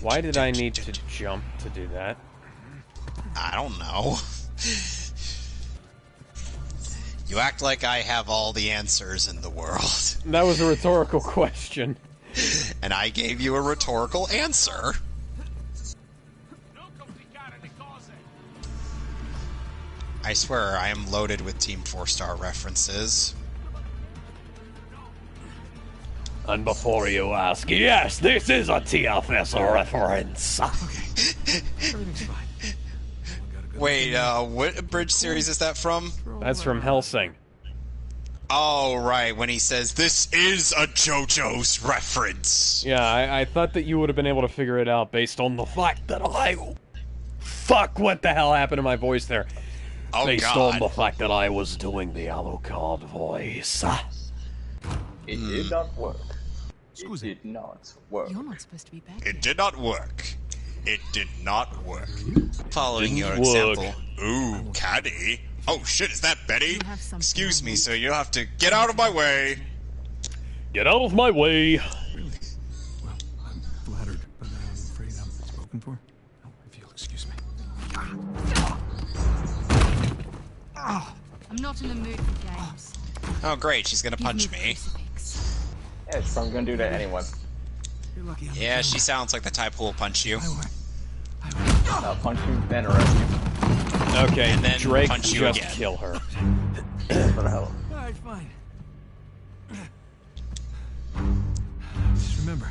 Why did I need to jump to do that? I don't know. You act like I have all the answers in the world. That was a rhetorical question. And I gave you a rhetorical answer. I swear, I am loaded with Team 4-Star references. And before you ask, yes, this is a TFS reference. Okay. Everything's fine. Wait, what bridge series is that from? That's from Hellsing. Oh, right, when he says, this is a JoJo's reference. Yeah, I thought that you would have been able to figure it out based on the fact that I... Fuck, what the hell happened to my voice there? Oh, Based God. on the fact that I was doing the Alucard voice. It did not work. It did not work. You're not supposed to be back. It did not work. It did not work. Following your Didn't work. example. Ooh, caddy. Oh shit, is that Betty? You have something Excuse on me, you. so you'll have to get out of my way. Get out of my way. Well, I'm flattered, but I'm afraid I'm spoken for. Oh, if you'll excuse me. I'm not in the mood for games. Oh great, she's gonna punch Give me. crucifix. Yeah, she's probably gonna do that anyway. You're lucky I'm Yeah, she sounds like the type who will punch you. I'll punch you, then arrest you. Okay, And then Drake punch you just again. kill her. What the hell? Alright, fine. Just remember, I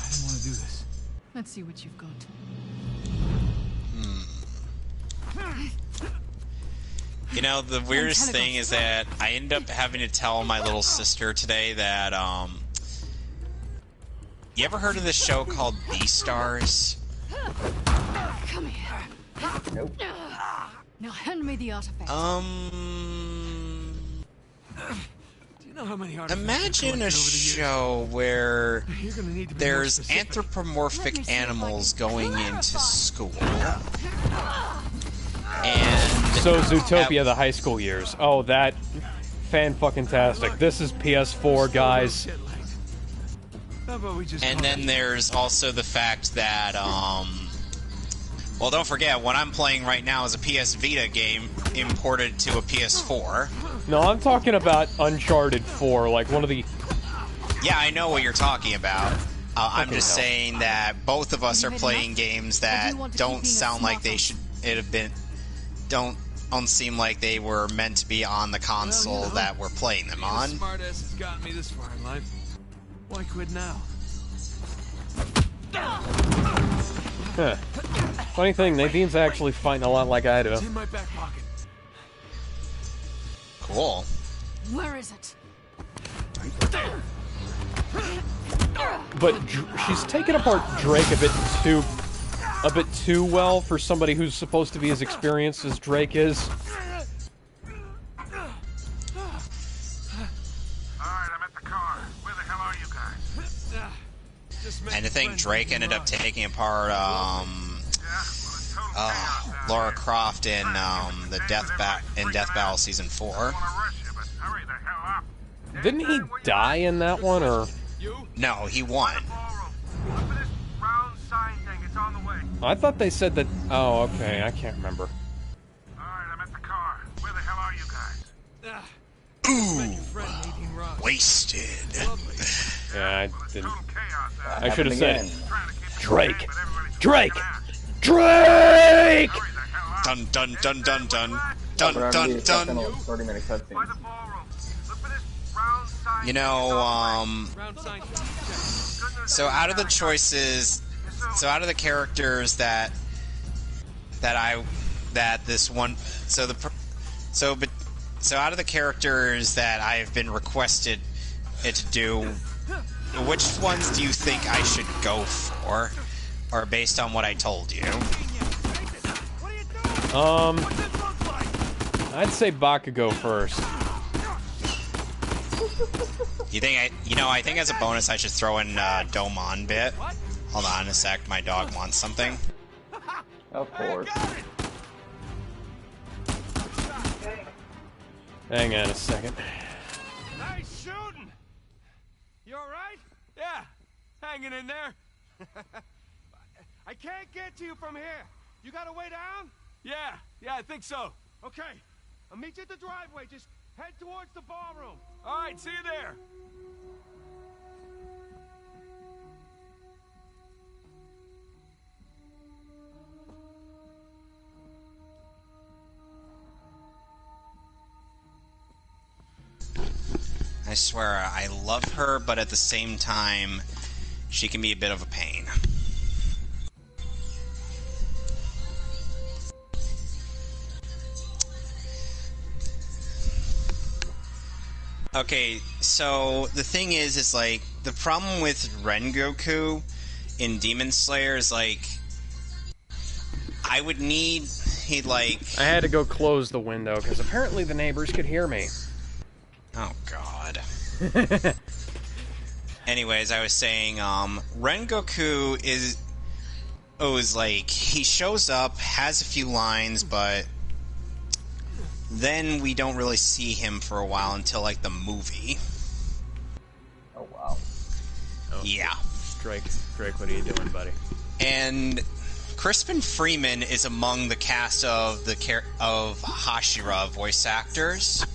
didn't want to do this. Let's see what you've got. You know, the weirdest thing is that I end up having to tell my little sister today that, you ever heard of this show called Beastars? Come here. Nope. Now hand me the artifact. Do you know how many artifacts Imagine a you've collected over the years? show where You're gonna need to be more there's specific. anthropomorphic animals going into school. And So Zootopia, the high school years. Oh, that fan-fucking-tastic. This is PS4, guys. How about we just And call then it? there's also the fact that, well, don't forget, what I'm playing right now is a PS Vita game imported to a PS4. No, I'm talking about Uncharted 4, like one of the... Yeah, I know what you're talking about. I'm Okay, just no. saying that both of us are Have you had playing enough? games Or do that you want to don't keep being a sound like smart they ass? should it have been. Don't seem like they were meant to be on the console Well, you know, that we're playing them being a on. smartass has gotten me this far in life. Why quit now? Huh. Funny thing, Nadine's actually fighting a lot like I do. It's in my back pocket. Cool. Where is it? But she's taken apart Drake a bit too well for somebody who's supposed to be as experienced as Drake is. Alright, I'm at the car. Where the hell are you guys? Just make And I think friends Drake with ended up Ross. taking apart Yeah, well, it's total chaos out Laura here. Croft in the Death Battle Season 4. I wanna rush you, but hurry the hell up. Didn't he die in that one, or... No, he won. Ballroom. Look for this round sign thing. It's on the way. I thought they said that... Oh, okay, I can't remember. Alright, I'm at the car. Where the hell are you guys? Met your friend Nadine Ross. Wasted. Lovely. Yeah, I didn't... Total chaos out I should have said it. Again. here. Trying to keep Drake. but everybody's Drake. kicking ass. Drake! Hurry the hell up. Dun dun dun dun dun. But Dun I'm dun really stuck in dun. a 30-minute By cutscene. the ballroom. Look for this round sign. You thing. It's on know, Round sign. so out of the choices, so out of the characters that this one, so out of the characters that I have been requested it to do, which ones do you think I should go for, or based on what I told you? I'd say Bakugo first. You think I think as a bonus I should throw in Domon bit. Hold on a sec, my dog wants something. Of course. Hang on a second. Nice shooting. You all right? Yeah, hanging in there. I can't get to you from here. You got a way down? Yeah, I think so. Okay, I'll meet you at the driveway. Just head towards the ballroom. All right, see you there. I swear, I love her, but at the same time, she can be a bit of a pain. Okay, so the thing is like, the problem with Rengoku in Demon Slayer is like, I would need, I had to go close the window, because apparently the neighbors could hear me. Oh, God. Anyways, I was saying, Rengoku is like, he shows up, has a few lines, but then we don't really see him for a while until, like, the movie. Oh, wow. Oh. Yeah. Drake, what are you doing, buddy? And Crispin Freeman is among the cast of Hashira voice actors.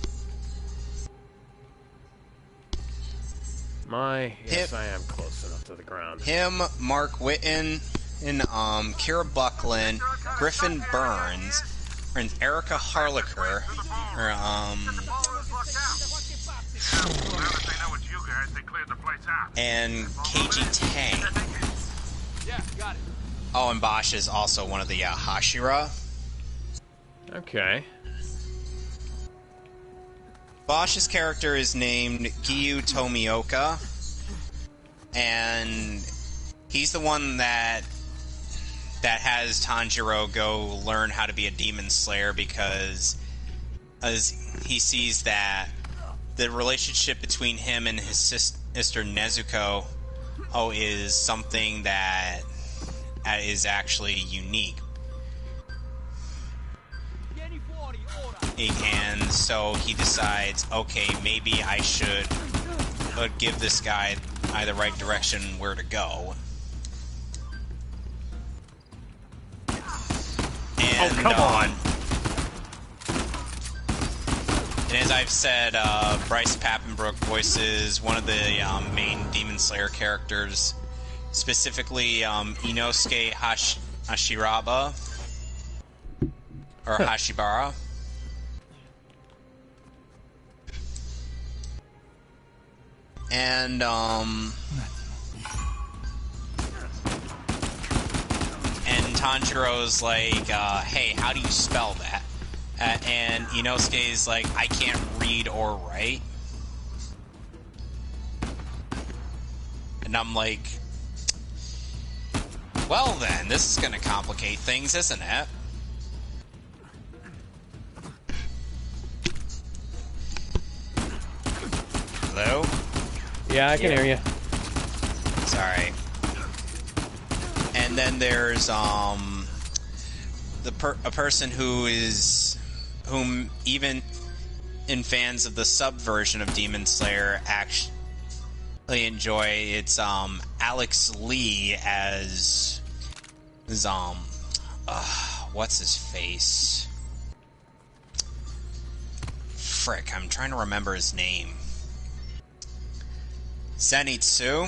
Yes, I am close enough to the ground. Him, Mark Whitten, and Kira Buckland, Griffin Burns, and Erica Harlacher, and KG Tang. Yeah, got it. Oh, and Bosch is also one of the Hashira. Okay. Bosch's character is named Gyu Tomioka, and he's the one that has Tanjiro go learn how to be a demon slayer, because as he sees that the relationship between him and his sister Nezuko is something that is actually unique. And so he decides, okay, maybe I should give this guy the right direction where to go. And, oh, come on! And as I've said, Bryce Papenbrook voices one of the main Demon Slayer characters, specifically Inosuke Hashiraba, or Hashibara. And Tanjiro's like, hey, how do you spell that? And Inosuke's like, I can't read or write. And I'm like, well then, this is gonna complicate things, isn't it? Hello? Yeah, I can hear you. Sorry. And then there's a person whom even in fans of the subversion of Demon Slayer actually enjoy. It's Alex Lee as what's his face? Frick, I'm trying to remember his name. Zenitsu.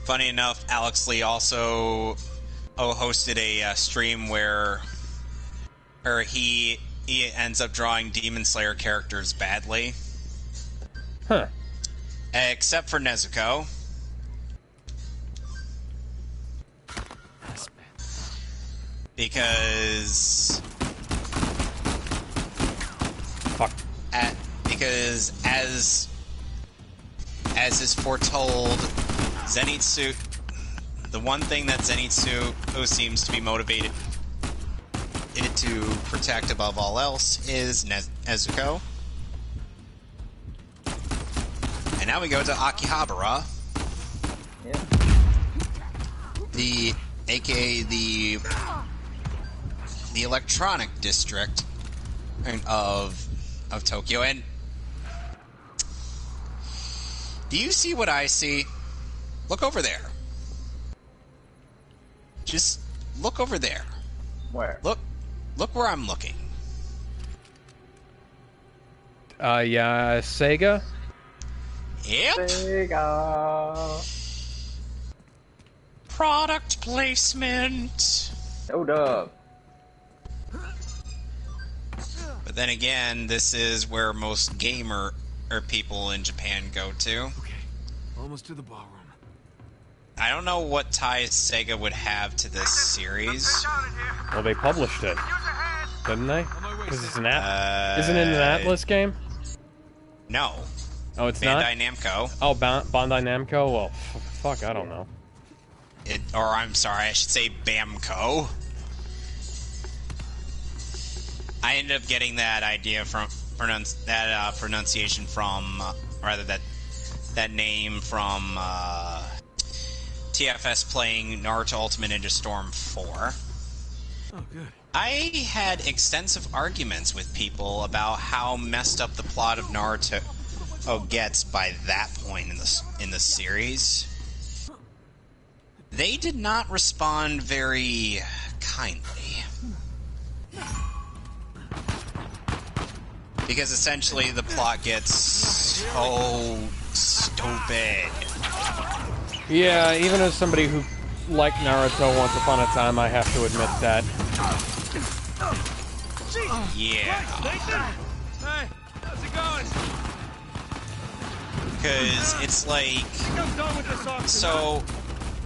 Funny enough, Alex Lee also hosted a stream where he ends up drawing Demon Slayer characters badly. Huh. Except for Nezuko. Because... Fuck. Because as is foretold, Zenitsu, the one thing that Zenitsu seems to be motivated to protect above all else is Nezuko. And now we go to Akihabara. Yeah. aka the the electronic district of Tokyo. And do you see what I see? Look over there. Just look over there. Where? Look where I'm looking. Yeah, Sega? Yep. Sega. Product placement. Hold up. But then again, this is where most gamer or people in Japan go to. Okay, almost to the ballroom. I don't know what ties Sega would have to this series. Well, they published it, didn't they? Because it's an isn't it an Atlas game? No. Oh, it's Bandai not? Namco. Oh, Bandai Namco? Well, fuck, I don't know. Or I'm sorry, I should say Bamco. I ended up getting that idea from pronunciation from, rather that name from TFS playing Naruto Ultimate Ninja Storm 4. Oh, good. I had extensive arguments with people about how messed up the plot of Naruto gets by that point in the series. They did not respond very kindly. Because essentially the plot gets so stupid. Yeah, even as somebody who liked Naruto once upon a time, I have to admit that. Yeah. Hey, how's it going? Because it's like, so,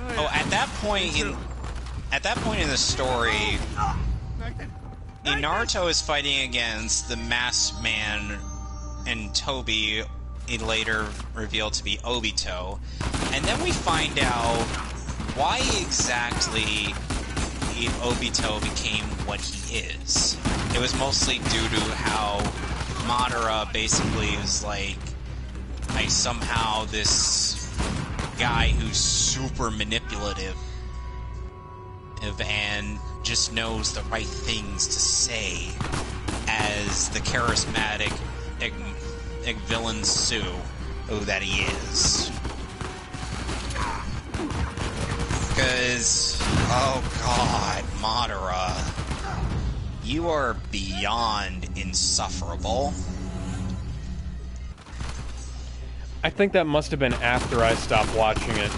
at that point in the story, Naruto is fighting against the Masked Man and Toby, it later revealed to be Obito, and then we find out why exactly Obito became what he is. It was mostly due to how Madara basically is like, somehow this guy who's super manipulative and just knows the right things to say as the charismatic villain Sue that he is. Because, oh god, Madara, you are beyond insufferable. I think that must have been after I stopped watching it.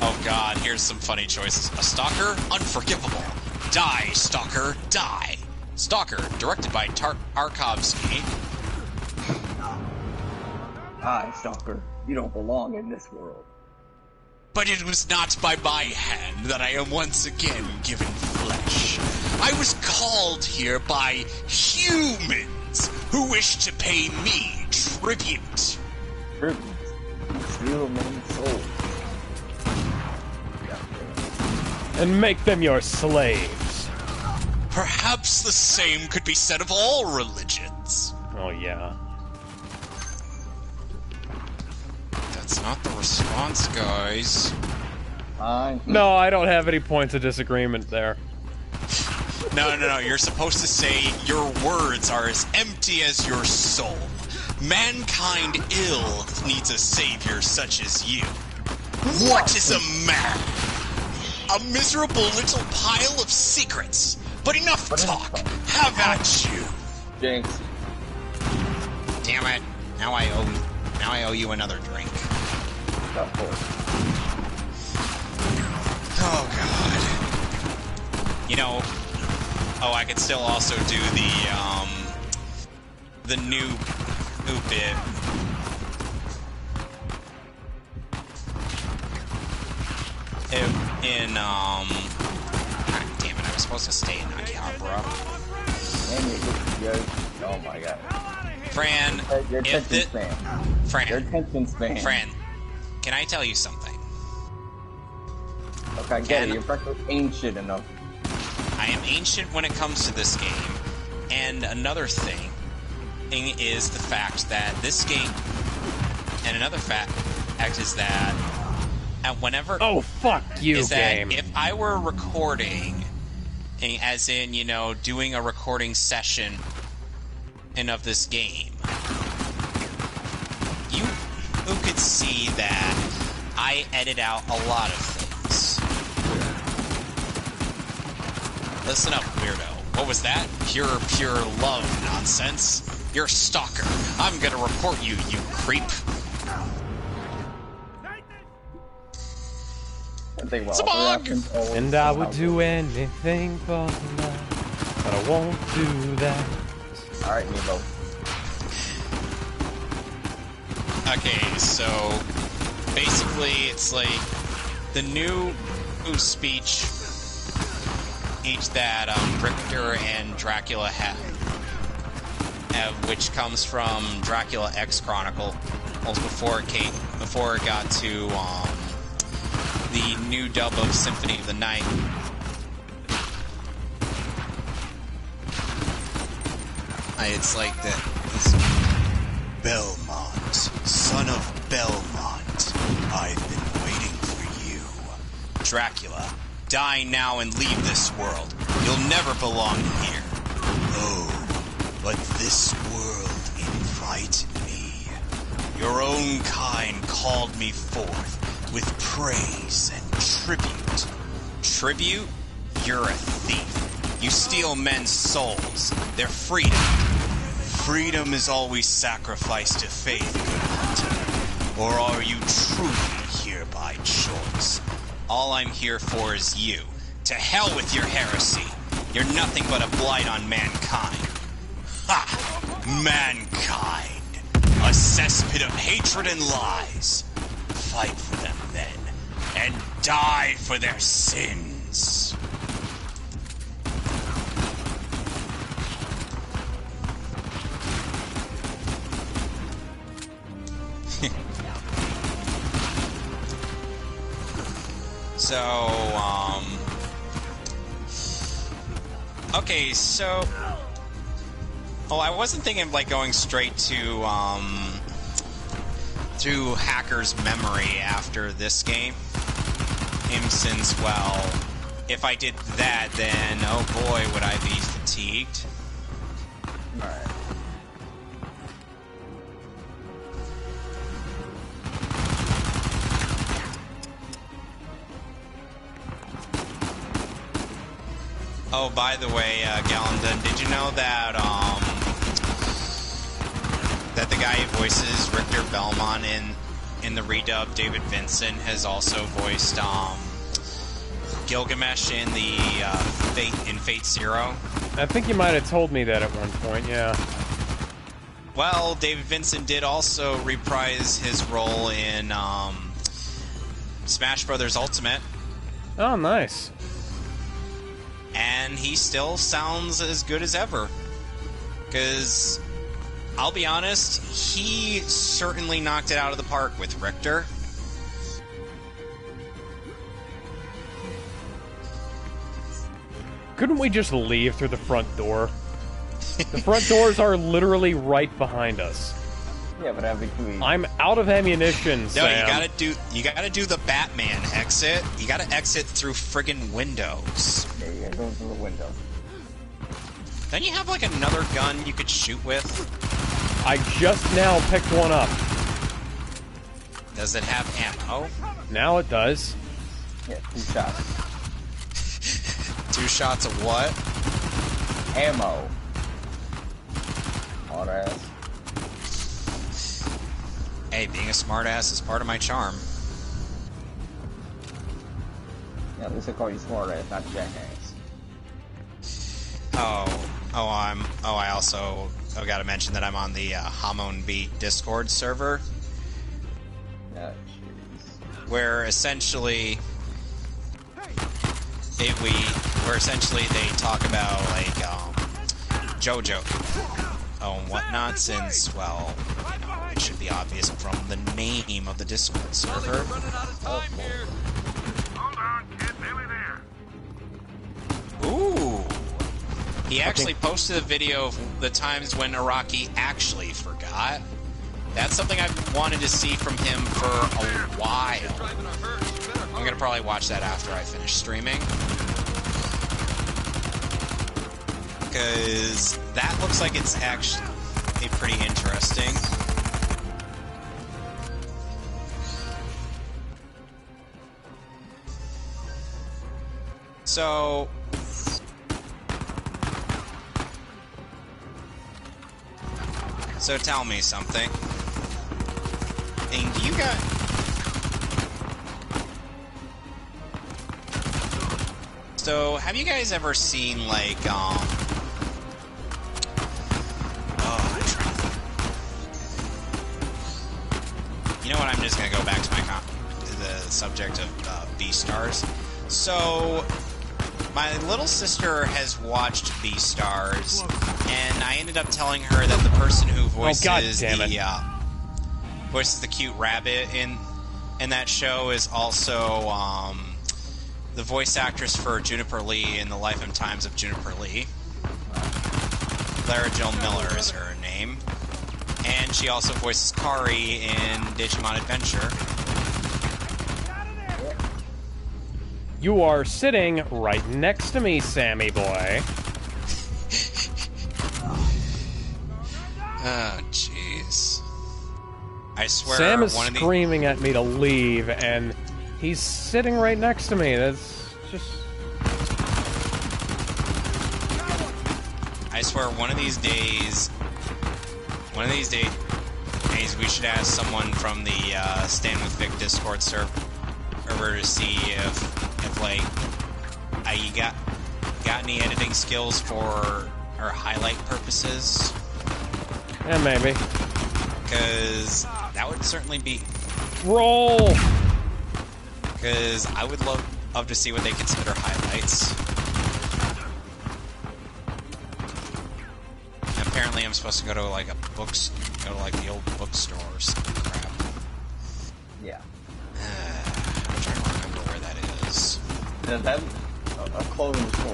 Oh god, here's some funny choices. A stalker? Unforgivable. Die, stalker, die. Stalker, directed by Tarkovsky. Hi, Stalker. You don't belong in this world. But it was not by my hand that I am once again given flesh. I was called here by humans who wish to pay me tribute. Tribute? Steal men's souls. And make them your slaves. Perhaps the same could be said of all religions. Oh, yeah. That's not the response, guys. No, I don't have any points of disagreement there. No, you're supposed to say your words are as empty as your soul. Mankind ill needs a savior such as you. What is a man? A miserable little pile of secrets. But enough talk. Have at you. Jinx. Damn it. Now I owe you another drink. Oh god. You know, I could still also do the new bit. God damn it, I was supposed to stay in Akihabara. Oh my god. Fran, Your attention span. Fran. Your attention span. Fran, can I tell you something? Okay, I get it. You're practically ancient enough. I am ancient when it comes to this game. And another thing is the fact that this game, and another fact is that whenever fuck you, is that game. if I were recording as in, you know, doing a recording session of this game, you could see that I edit out a lot of things. Listen up, weirdo. What was that? Pure love nonsense? You're a stalker. I'm gonna report you, you creep. And I would do anything for love, but I won't do that. Alright, Nebo. Okay, so basically it's like the new speech that Richter and Dracula have, which comes from Dracula X Chronicle, before it got to the new dub of Symphony of the Night. It's like this Belmont, son of Belmont, I've been waiting for you. Dracula, die now and leave this world. You'll never belong here. Oh, but this world invited me. Your own kind called me forth with praise and tribute. Tribute? You're a thief. You steal men's souls, their freedom. Freedom is always sacrificed to faith, good hunter. Or are you truly here by choice? All I'm here for is you. To hell with your heresy. You're nothing but a blight on mankind. Ha! Mankind. A cesspit of hatred and lies. Fight for them then, and die for their sins. So, okay, so, I wasn't thinking of, like, going straight to, Hacker's memory after this game, since, well, if I did that, then, oh boy, would I be fatigued. Alright. Oh, by the way, Gallendon, did you know that, that the guy who voices Richter Belmont in the redub, David Vincent, has also voiced, Gilgamesh in the, Fate Zero? I think you might have told me that at one point, yeah. Well, David Vincent did also reprise his role in, Smash Brothers Ultimate. Oh, nice. And he still sounds as good as ever. Because, I'll be honest, he certainly knocked it out of the park with Richter. Couldn't we just leave through the front door? The front doors are literally right behind us. Yeah, but that'd be too easy. I'm out of ammunition, No, Sam. you gotta do the Batman exit. You gotta exit through friggin' windows. Yeah, you gotta go through the window. Don't you have, like, another gun you could shoot with? I just now picked one up. Does it have ammo? Now it does. Yeah, 2 shots. 2 shots of what? Ammo. Hard ass. Hey, being a smartass is part of my charm. Yeah, at least I call you smart ass, not jackass. I also gotta mention that I'm on the Hamon Beat Discord server. Yeah, jeez. Where essentially they talk about, like, JoJo and whatnot, since, well, you know, it should be obvious from the name of the Discord server. Hold on, kid, nearly there. Ooh. He actually posted a video of the times when Araki actually forgot. That's something I've wanted to see from him for a while. I'm gonna probably watch that after I finish streaming. Because that looks like it's actually pretty interesting. So... So tell me something. And you got... So, have you guys ever seen, like, you know what, I'm just gonna go back to the subject of Beastars. So, my little sister has beast Beastars, and I ended up telling her that the person who voices voices the cute rabbit in that show is also the voice actress for Juniper Lee in The Life and Times of Juniper Lee. Clara Jill Miller is her name. And she also voices Kari in Digimon Adventure. You are sitting right next to me, Sammy boy. Oh, jeez. I swear, Sam is screaming at me to leave, and he's sitting right next to me. That's just... I swear, one of these days, we should ask someone from the Stand With Vic Discord server to see if like, you got any editing skills for our highlight purposes. Yeah, maybe. Because that would certainly be... Roll! Because I would love to see what they consider highlights. And apparently I'm supposed to go to like go to like the old bookstore or some crap. Yeah. I'm trying to remember where that is. Does that a clothing store?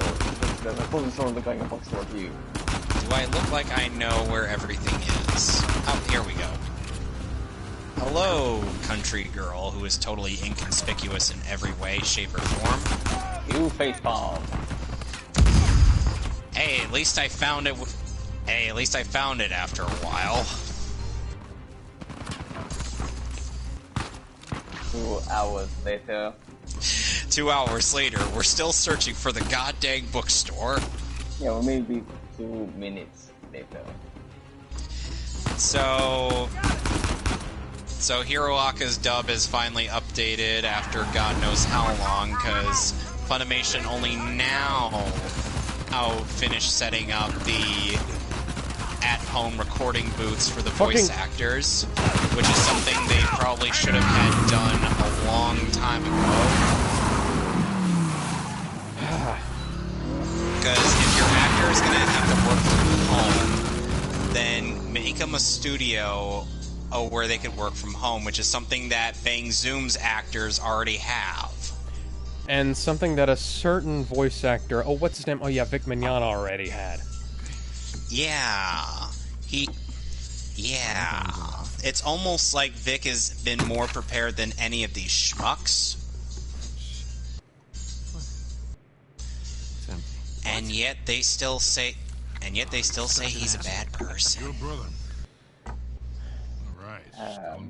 Does a clothing store look like a bookstore to you? Do I look like I know where everything is? Oh, here we go. Hello, country girl who is totally inconspicuous in every way, shape, or form. You facepalm. Hey, at least I found it. Hey, at least I found it after a while. 2 hours later. 2 hours later, we're still searching for the goddamn bookstore. Yeah, well, maybe 2 minutes later. So Hiroaka's dub is finally updated after God knows how long, because Funimation only now finished setting up the at-home recording booths for the voice actors, which is something they probably should have had done a long time ago. Because if your actor is going to have to work from home, then make them a studio where they could work from home, which is something that Bang Zoom's actors already have. And something that a certain voice actor... Oh, what's his name? Oh, yeah, Vic Mignogna already had. Yeah. Yeah. It's almost like Vic has been more prepared than any of these schmucks. And yet they still say... he's a bad person. Your brother.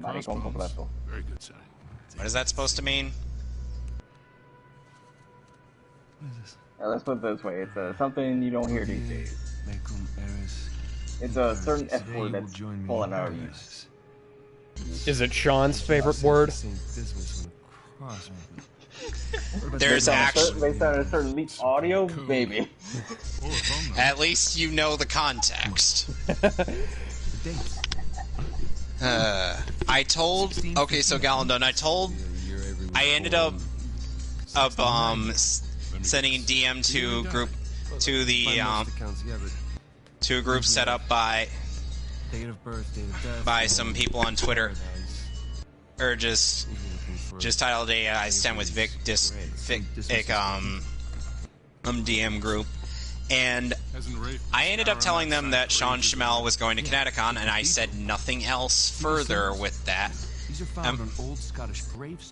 Maricón completo. Very good sign. What is that supposed to mean? Let's put it this way. It's something you don't hear these days. It's a certain F word that's fallen out of use. Is it Sean's favorite word? There's actually... Based on a certain leaked audio, baby. At least you know the context. I told... Okay, so Galendon, I ended up sending a DM to a group set up by some people on Twitter, or just titled I Stand With Vic DM group, and I ended up telling them that Sean Schimmel was going to Kineticon, and I said nothing else further with that.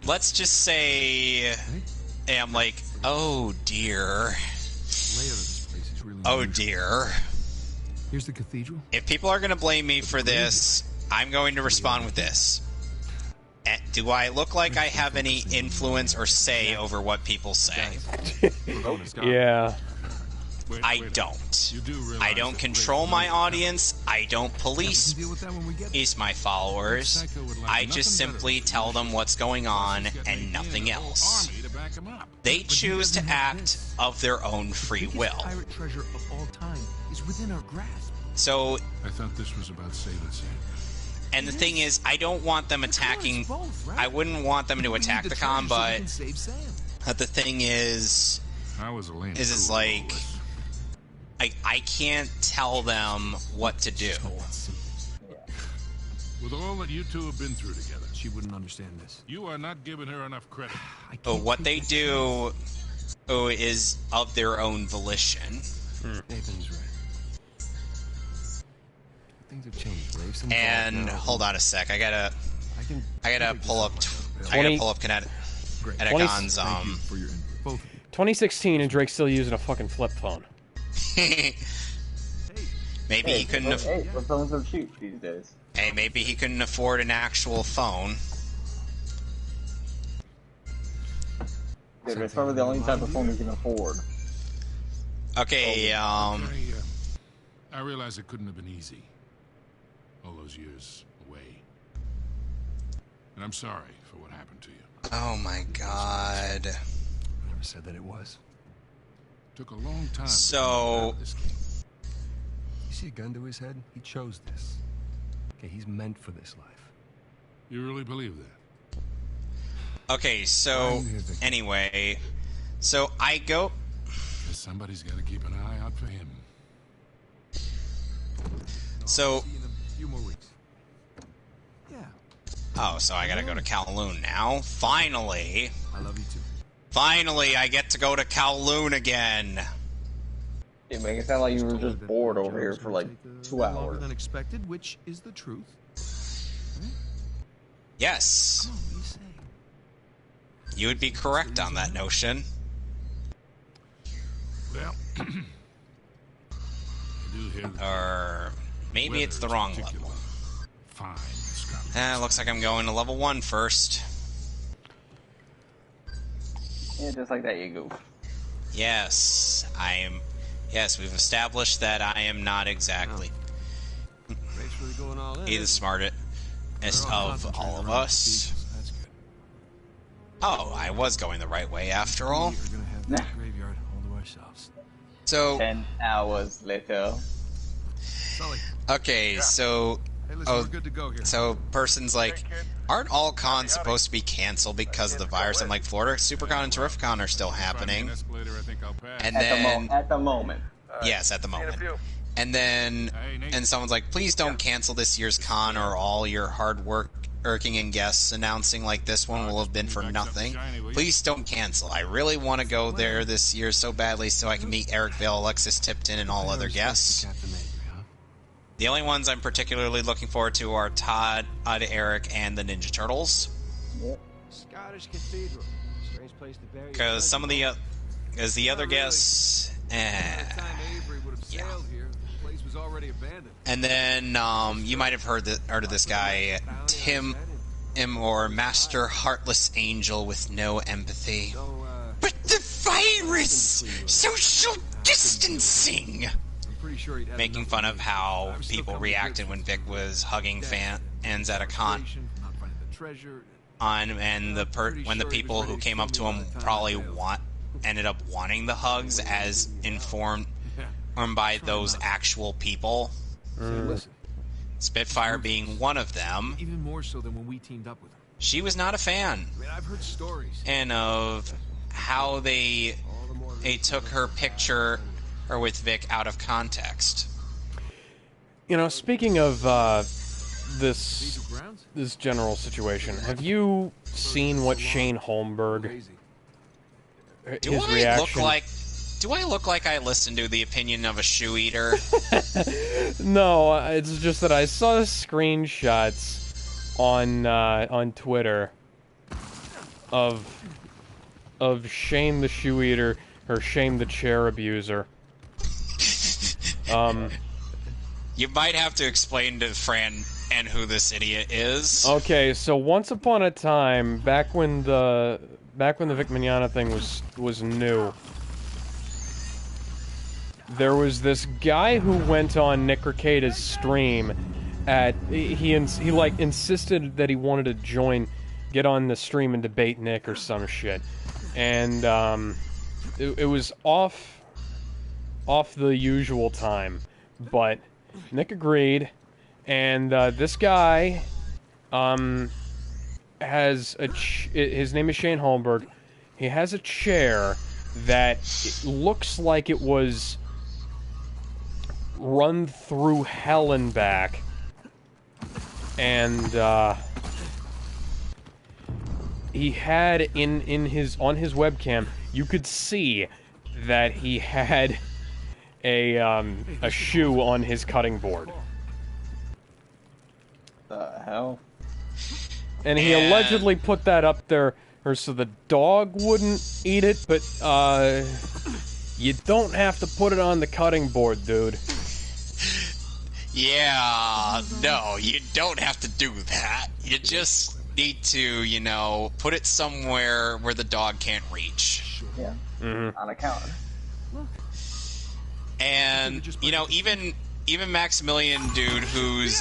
Let's just say I'm like, oh dear. really Oh unusual. dear. Here's the cathedral. If people are going to blame me for this, I'm going to respond with this. Do I look like I have any influence or say over what people say? Yeah. I don't. I don't control my audience. I don't police my followers. I just simply tell them what's going on and nothing else. They choose to act of their own free will. Pirate treasure of all time is within our grasp. So, I thought this was about saving Sam. and the thing is, I don't want them attacking. I wouldn't want them to attack the con, but the thing is it's like I can't tell them what to do. With all that you two have been through together, she wouldn't understand this. You are not giving her enough credit. But what they do is of their own volition. Nathan's right. Things have changed, Raves. And hold on a sec, I gotta pull up. I gotta pull up Kineticons. 2016 and Drake's still using a fucking flip phone. Maybe he couldn't. What phones are cheap these days? Hey, maybe he couldn't afford an actual phone. Dude, it's probably the only type of phone you can afford. Okay, I realize it couldn't have been easy. All those years away. And I'm sorry for what happened to you. Oh my god. I never said that it was. Took a long time. So, You see a gun to his head? He chose this. Okay, he's meant for this life. You really believe that? okay, so anyway, so I go. Because somebody's got to keep an eye out for him. So, See you in a few more weeks. Yeah, oh, so I gotta go to Kowloon now. Finally, I love you too. finally, I get to go to Kowloon again. It makes it sound like you were just bored over here for like 2 Longer hours. than expected, which is the truth. Yes, Come on, what do you say? you would be correct on that notion. Well, I do hear that Or maybe it's the wrong level. fine. Scott. Looks like I'm going to level 1 first. Yeah, just like that, you goof. Yes, I am. Yes, we've established that I am not exactly Raves really going all in. be the smartest of all of us. That's good. Oh, I was going the right way after all. We're gonna have that graveyard all to ourselves. So, 10 hours later. Sully. okay, so Hey, listen, we're good to go here. so person's like, aren't all cons supposed to be canceled because of the virus? I'm like, Florida SuperCon and Terrificon are still happening. Escalator, I think I'll pass. And At then, the moment. yes, at the moment. And then, and someone's like, please don't cancel this year's con or all your hard working and guests announcing like this one will have been for nothing. Please don't cancel. I really want to go there this year so badly so I can meet Eric Vale, Alexis Tipton, and all other guests. Captain Avery, huh? The only ones I'm particularly looking forward to are Todd, Eric, and the Ninja Turtles. Yep. Scottish Cathedral. Strange place to bury. Because some of the, as the other guests, By the time Avery would have sailed here, the place was already abandoned. And then you might have heard of this guy, Tim, or Master Heartless Angel with no empathy. But the virus, social distancing. I'm pretty sure he'd had Making enough fun of of me. how I was still people coming reacted here when for Vic was hugging fans at a con. not finding the treasure. And when the people who came up to him probably ended up wanting the hugs as informed by those actual people. Say, listen, Spitfire being one of them. even more so than when we teamed up with him. She was not a fan, I mean, I've heard stories. and of how they took her picture or with Vic out of context. You know, speaking of this general situation, have you seen what Shane Holmberg, Do his I reaction? Do I look like I listened to the opinion of a shoe eater? No, it's just that I saw screenshots on Twitter of Shane the shoe eater or Shane the chair abuser. You might have to explain to Fran and who this idiot is. Okay, so once upon a time, back when the Vic Mignogna thing was new, there was this guy who went on Nick Recade's stream. He like insisted that he wanted to get on the stream and debate Nick or some shit, and it was off the usual time, but Nick agreed, and this guy has his name is Shane Holmberg. He has a chair that looks like it was run through hell and back, and he had on his webcam, you could see that he had a shoe on his cutting board. The hell? And he allegedly put that up there so the dog wouldn't eat it, but you don't have to put it on the cutting board, dude. Yeah, no, you don't have to do that. You just need to, you know, put it somewhere where the dog can't reach. Yeah. On a counter. And you know, even Maximilian, dude, whose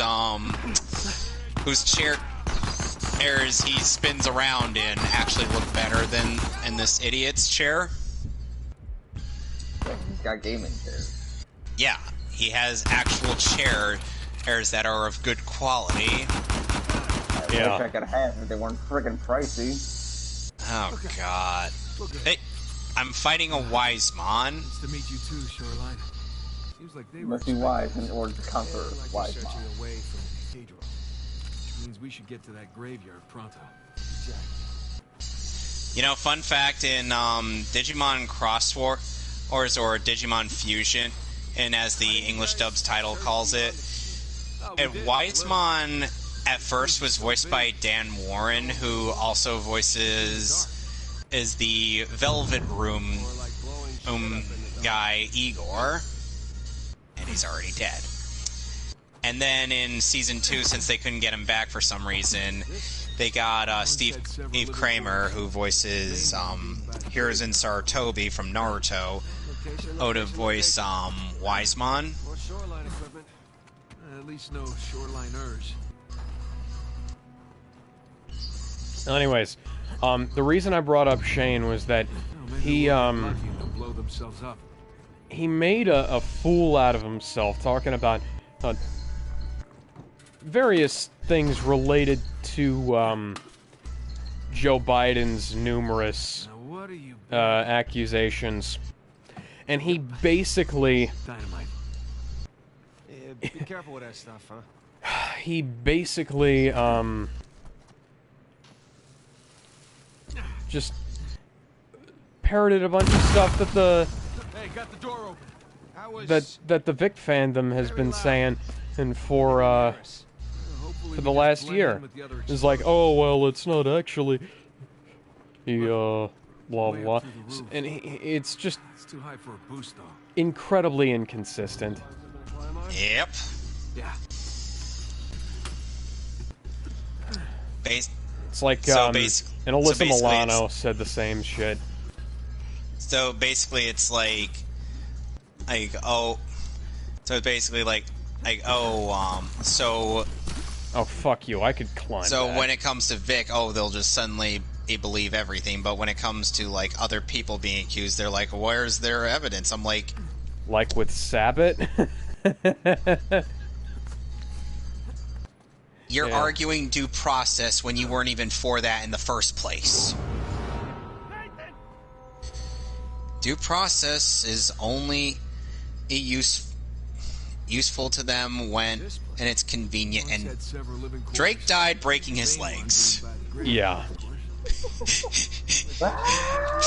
chair he spins around in actually look better than in this idiot's chair. Yeah, he's got gaming chairs. Yeah, he has actual chairs that are of good quality. I wish I could have if they weren't friggin' pricey. Oh god. Hey, I'm fighting a wise mon. Nice to meet you too, Shoreline. Seems like they must be wise in order to conquer wise mon. Away from the cathedral, which means we should get to that graveyard pronto. Exactly. You know, fun fact in Digimon Cross Wars or Digimon Fusion, and as the English dub's title calls it, Wisemon at first was voiced by Dan Warren, who also is the Velvet Room guy Igor, and he's already dead. And then in Season 2, since they couldn't get him back for some reason, they got Steve Kramer, who voices Hiruzen Sarutobi from Naruto, to voice Wisemon. More shoreline equipment. At least no shoreliners. Anyways, the reason I brought up Shane was that he made a fool out of himself talking about various things related to Joe Biden's numerous accusations, and he basically Dynamite. Yeah, be careful with that stuff, huh? he basically just parroted a bunch of stuff that got the door open. that the Vic fandom has been saying, and for the last year. It's like, oh well, it's not actually blah blah, and it's just too high for a boost, though. Incredibly inconsistent. Yep. Yeah. It's like and Alyssa Milano said the same shit. So basically, it's like oh fuck you! I could climb. So that. when it comes to Vic, they'll just suddenly believe everything. But when it comes to like other people being accused, they're like, "Where's their evidence?" I'm like with Sabbath. You're arguing due process when you weren't even for that in the first place. Due process is only useful to them when and it's convenient. And Drake died breaking his legs. Yeah.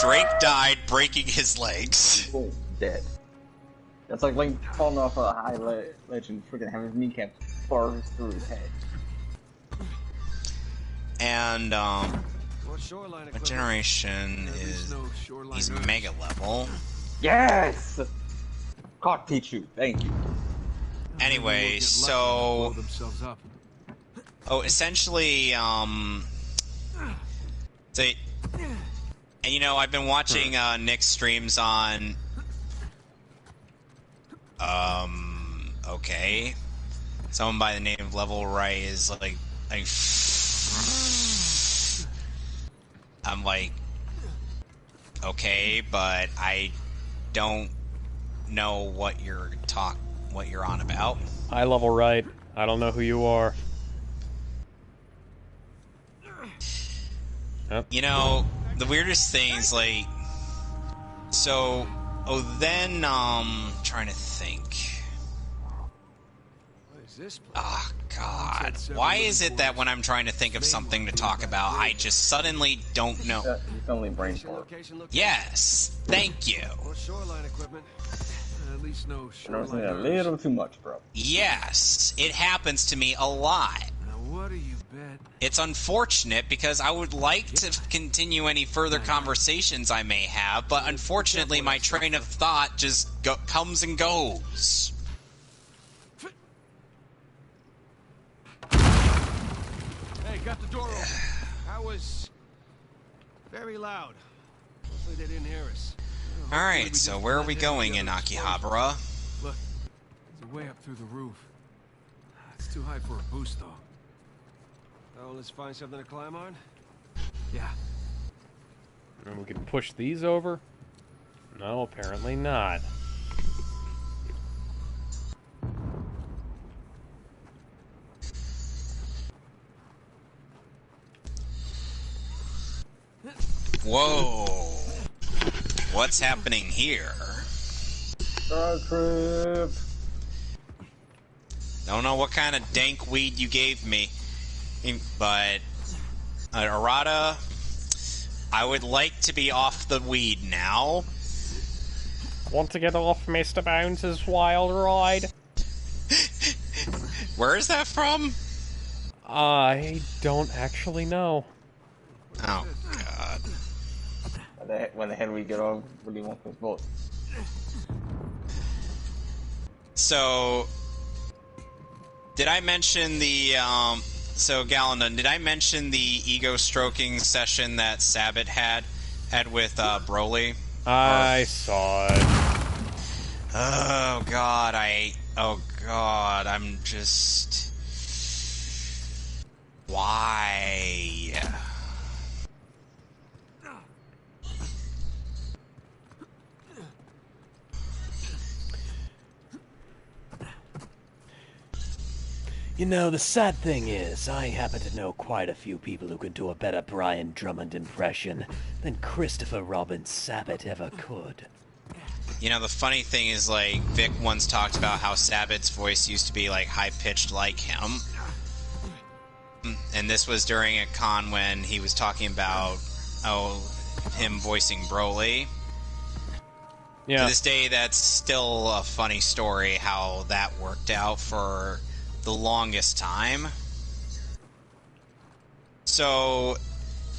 Drake died breaking his legs. Oh, dead. That's like Link falling off a high ledge and freaking having his kneecap bars through his head. And what generation is he's mega level? Yes! Caught Pichu, thank you. Anyway, so... Oh, essentially, so, and you know, I've been watching Nick's streams on... Okay. Someone by the name of Level Right is like... I'm like... Okay, but I don't know what you're on about. High Level Right. I don't know who you are. Yep. You know, the weirdest thing is like, so, then, trying to think. What is this place? Oh, God. Why is it that when I'm trying to think of something to talk about, I just suddenly don't know? It's only brain fart. Yes, thank you. More shoreline equipment. At least no You know, shoreline. a little too much, bro. Yes, it happens to me a lot. Now what do you bet? It's unfortunate because I would like to continue any further conversations I may have, but unfortunately my train of thought just comes and goes. Hey, got the door open. That was very loud. Hopefully they didn't hear us. Alright, so where are we going in Akihabara? Look, there's a way up through the roof. It's too high for a boost, though. Oh, let's find something to climb on? Yeah. And we can push these over? No, apparently not. Whoa. What's happening here? Star trip. Don't know what kind of dank weed you gave me, but Arata, I would like to be off the weed now. Want to get off Mr. Bounce's wild ride? Where is that from? I don't actually know. Oh, God. When the hell we get on, really want this boat. So, did I mention the, so Galandon, did I mention the ego stroking session that Sabbath had with, Broly? I saw it. Oh God, I'm just... Why? You know, the sad thing is, I happen to know quite a few people who can do a better Brian Drummond impression than Christopher Robin Sabat ever could. You know, the funny thing is, like, Vic once talked about how Sabbath's voice used to be, like, high-pitched like him. And this was during a con when he was talking about, him voicing Broly. Yeah. To this day, that's still a funny story, how that worked out for the longest time. So,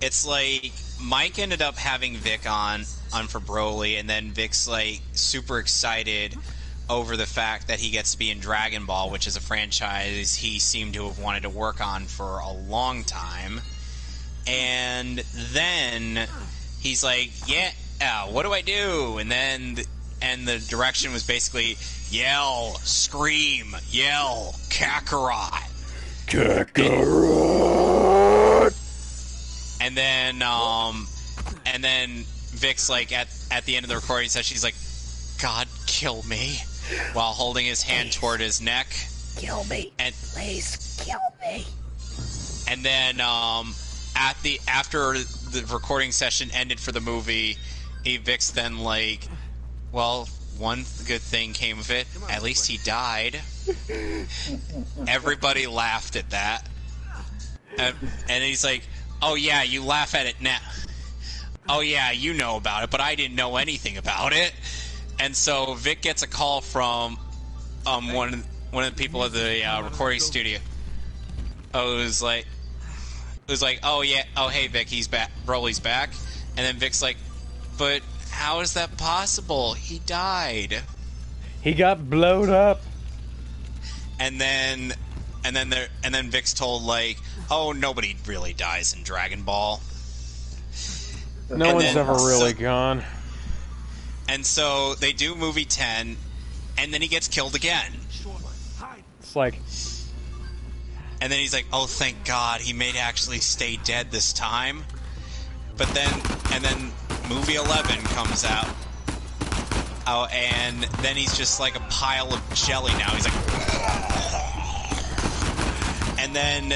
it's like, Mike ended up having Vic on for Broly, and then Vic's like super excited over the fact that he gets to be in Dragon Ball, which is a franchise he seemed to have wanted to work on for a long time. And then he's like, yeah, what do I do? And then the direction was basically yell, scream, yell, Kakarot. Kakarot! And then Vic's like at the end of the recording session, she's like, God, kill me, while holding his hand toward his neck. Kill me. And please kill me. And then after the recording session ended for the movie, Vic's then like, well, one good thing came of it. At least he died. Everybody laughed at that. And he's like, oh yeah, you laugh at it now. Oh yeah, you know about it, but I didn't know anything about it. And so Vic gets a call from one of the people at the recording studio. It was like, oh yeah, oh hey Vic, he's back, Broly's back. And then Vic's like, but how is that possible? He died. He got blowed up. and then Vic's told like, oh, nobody really dies in Dragon Ball. No one's ever really gone. And so they do movie 10, and then he gets killed again. It's like... And then he's like, oh, thank God, he may actually stay dead this time. But then, and then movie 11 comes out. Oh, and then he's just like a pile of jelly now. He's like... And then,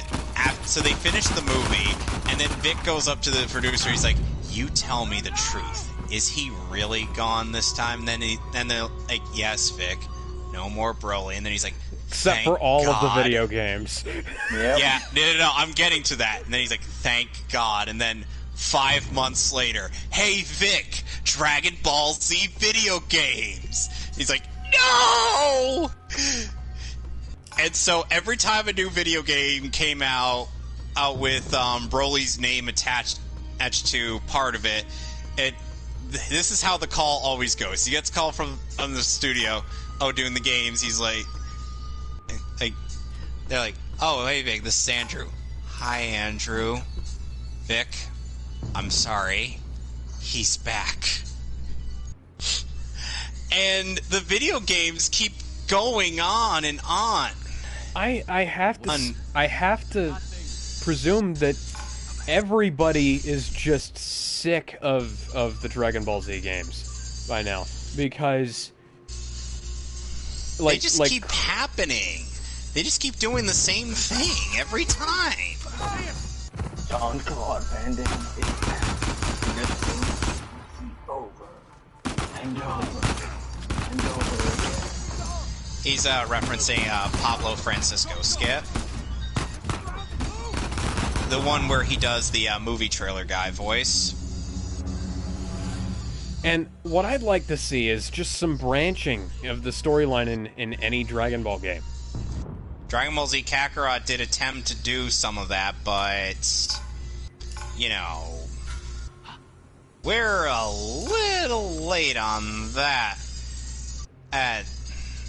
so they finish the movie, and then Vic goes up to the producer, he's like, you tell me the truth. Is he really gone this time? And they're like, yes, Vic. No more Broly. And then he's like, except for all of the video games. Yep. Yeah, no, I'm getting to that. And then he's like, thank God. And then 5 months later, hey, Vic, Dragon Ball Z video games. He's like, no! And so every time a new video game came out with Broly's name attached to part of it, this is how the call always goes. He gets a call from the studio, doing the games. He's like, they're like, oh, hey, Vic, this is Andrew. Hi, Andrew. Vic, I'm sorry. He's back. And the video games keep going on and on. I have to presume that everybody is just sick of the Dragon Ball Z games by now, because they just keep happening. They just keep doing the same thing every time. John Claude Van Damme is back. This thing is over and over and over again. He's referencing Pablo Francisco skit. The one where he does the movie trailer guy voice. And what I'd like to see is just some branching of the storyline in any Dragon Ball game. Dragon Ball Z Kakarot did attempt to do some of that, but, you know, we're a little late on that,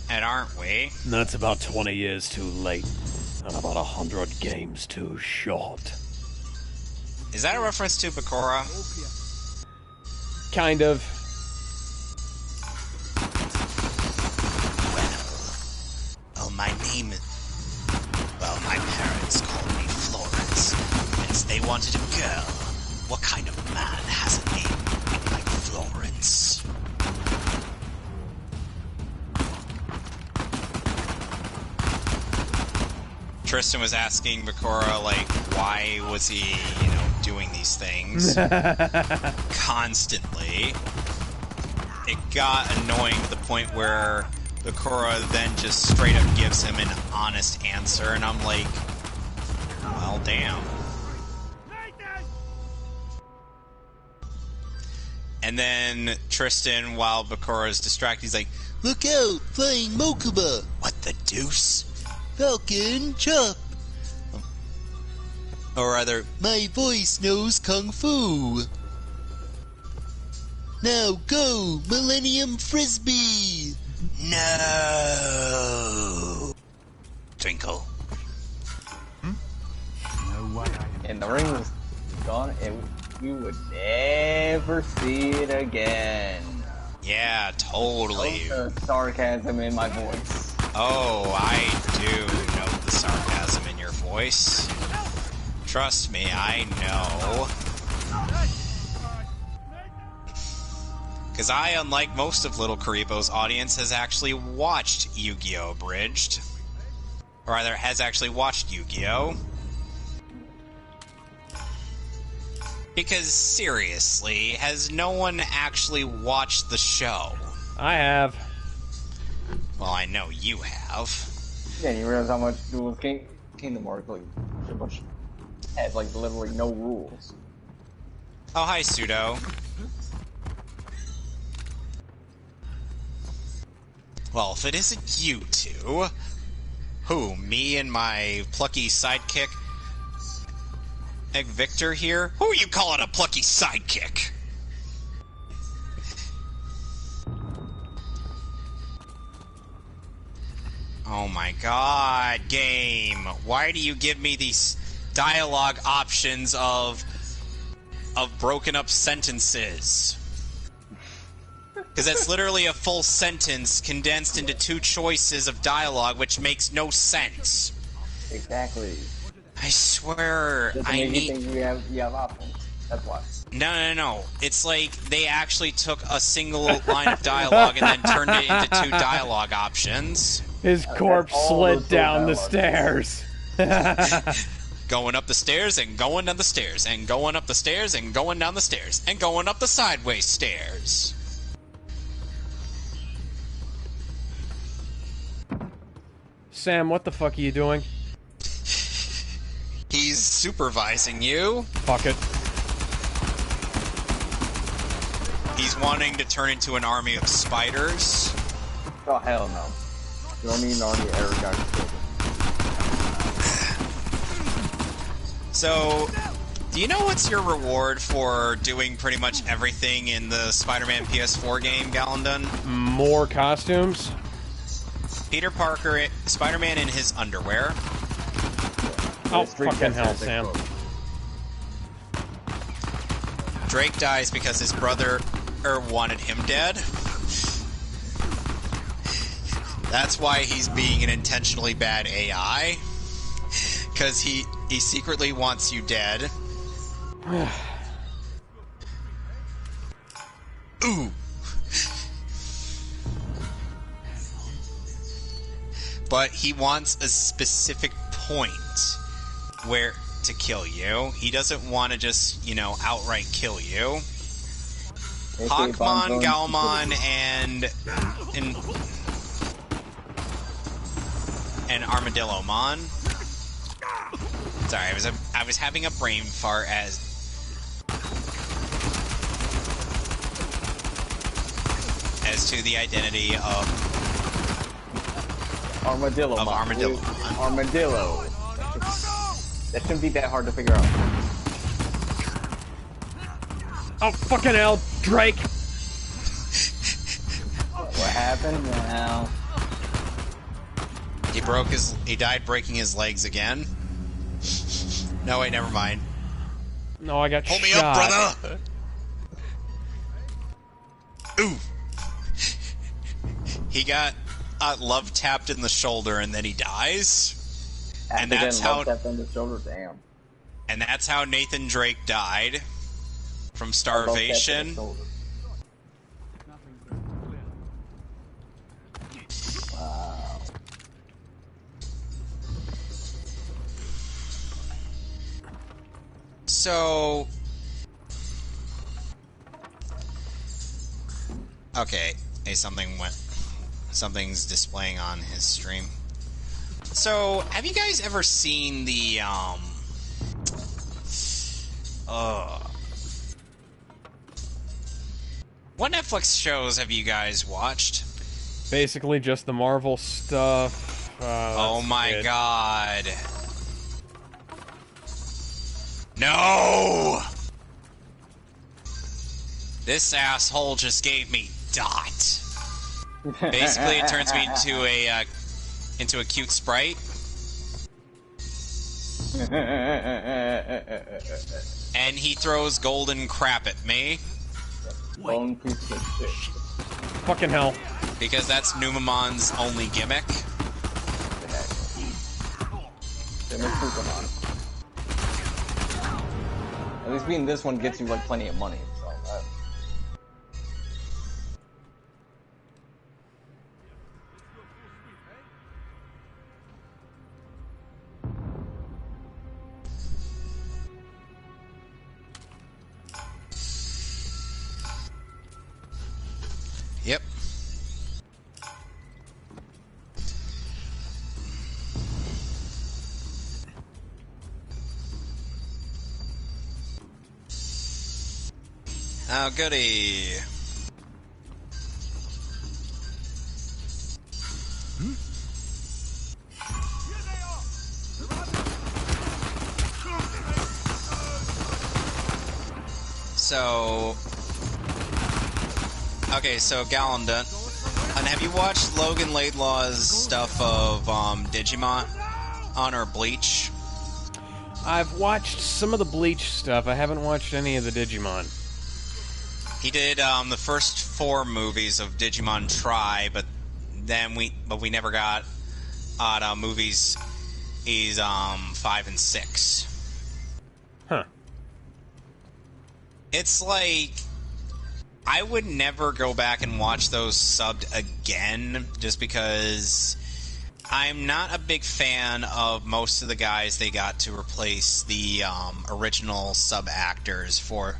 aren't we? That's about 20 years too late, and about 100 games too short. Is that a reference to Bakura? Kind of. Well, my name is... Well, my parents called me Florence, because they wanted a girl. What kind of man has a name like Florence? Tristan was asking Bakura, like, why was he, doing these things constantly. It got annoying to the point where Bakura then just straight up gives him an honest answer, and I'm like, well, damn. And then Tristan, while Bakura is distracted, he's like, look out, flying Mokuba! What the deuce? Falcon, chop! Or rather, my voice knows Kung Fu! Now go, Millennium Frisbee! No! Twinkle. And the ring was gone, and we would never see it again. Yeah, totally. The sarcasm in my voice. Oh, I do note the sarcasm in your voice. Trust me, I know. Because I, unlike most of Little Karibo's audience, has actually watched Yu-Gi-Oh! Abridged. Or rather, has actually watched Yu-Gi-Oh! Because, seriously, has no one actually watched the show? I have. Well, I know you have. Yeah, you realize how much Duel Kingdom Hearts, like, pretty much has, like, literally no rules. Oh, hi, Pseudo. Well, if it isn't you two... Who, me and my plucky sidekick? Egg Victor here? Who are you calling a plucky sidekick? Oh my god, game. Why do you give me these dialogue options of broken up sentences? Because that's literally a full sentence condensed into 2 choices of dialogue, which makes no sense. Exactly. I swear, I need... You have options. That's why. No. It's like they actually took a single line of dialogue and then turned it into 2 dialogue options. His corpse slid down the stairs. Going up the stairs and going down the stairs and going up the stairs and going down the stairs and going up the sideways stairs. Sam, what the fuck are you doing? He's supervising you. Fuck it. He's wanting to turn into an army of spiders. Oh, hell no. You don't need an army of Aragog children. So, do you know what's your reward for doing pretty much everything in the Spider-Man PS4 game, Gallandon? More costumes? Peter Parker, Spider-Man in his underwear. Oh, fucking hell, Sam. Drake dies because his brother wanted him dead. That's why he's being an intentionally bad AI. Because he secretly wants you dead. Ooh. But he wants a specific point where to kill you. He doesn't want to just, outright kill you. Hawkmon, Galmon, and Armadillomon. Sorry, I was having a brain fart as to the identity of Armadillomon. Armadillomon. Armadillo. That shouldn't be that hard to figure out. Oh, fucking hell, Drake! What happened now? He died breaking his legs again. No, wait, never mind. No, I got Pull me shot. up, brother! Ooh! He got love tapped in the shoulder and then he dies. And that's how... tapped on the shoulder, damn. And that's how Nathan Drake died. From starvation. Wow. So... Okay. Hey, something's displaying on his stream. So, have you guys ever seen the, what Netflix shows have you guys watched? Basically just the Marvel stuff. Oh my god. No! This asshole just gave me dot. Basically, it turns me into a cute sprite. And he throws golden crap at me. Bone piece of shit. Fucking hell. Because that's Numamon's only gimmick. At least being this one gets you like plenty of money. So Yep. Oh, goody. So... Okay, so Gallandon, an have you watched Logan Laidlaw's stuff of Digimon or Bleach? I've watched some of the Bleach stuff. I haven't watched any of the Digimon. He did the first 4 movies of Digimon Tri, but we never got movies. He's 5 and 6. Huh. It's like I would never go back and watch those subbed again, just because I'm not a big fan of most of the guys they got to replace the original sub actors for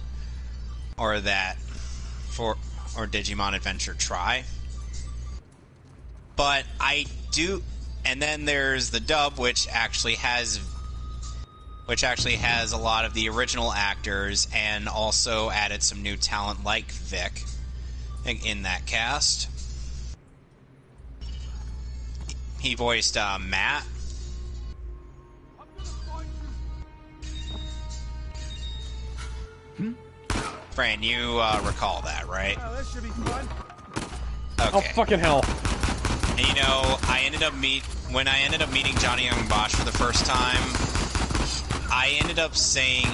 Digimon Adventure Tri. But I do, and then there's the dub, which actually has a lot of the original actors and also added some new talent like Vic in that cast. He voiced Matt. Fran, you recall that, right? Oh, that should be fun. Okay. Oh, fucking hell. And you know, when I ended up meeting Johnny Young Bosch for the first time, I ended up saying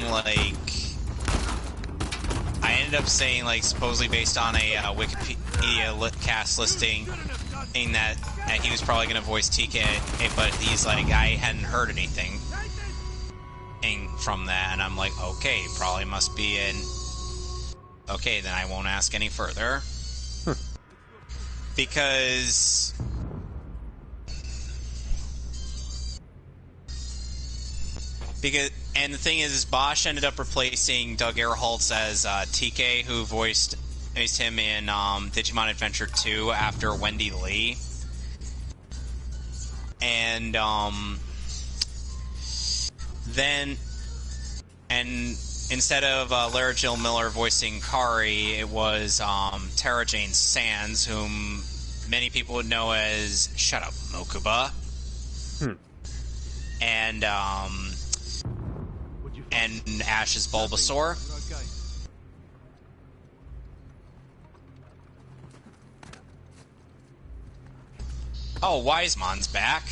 supposedly based on a Wikipedia cast listing, that he was probably going to voice TK, but he's like, I hadn't heard anything from that, and I'm like, okay, probably must be in. Okay, then I won't ask any further. Because and the thing is Bosch ended up replacing Doug Earholtz as TK, who voiced him in Digimon Adventure 2 after Wendy Lee. And instead of Lara Jill Miller voicing Kari, it was Tara Jane Sands, whom many people would know as Shut Up, Mokuba. And Ash's Bulbasaur. Oh, Wisemon's back.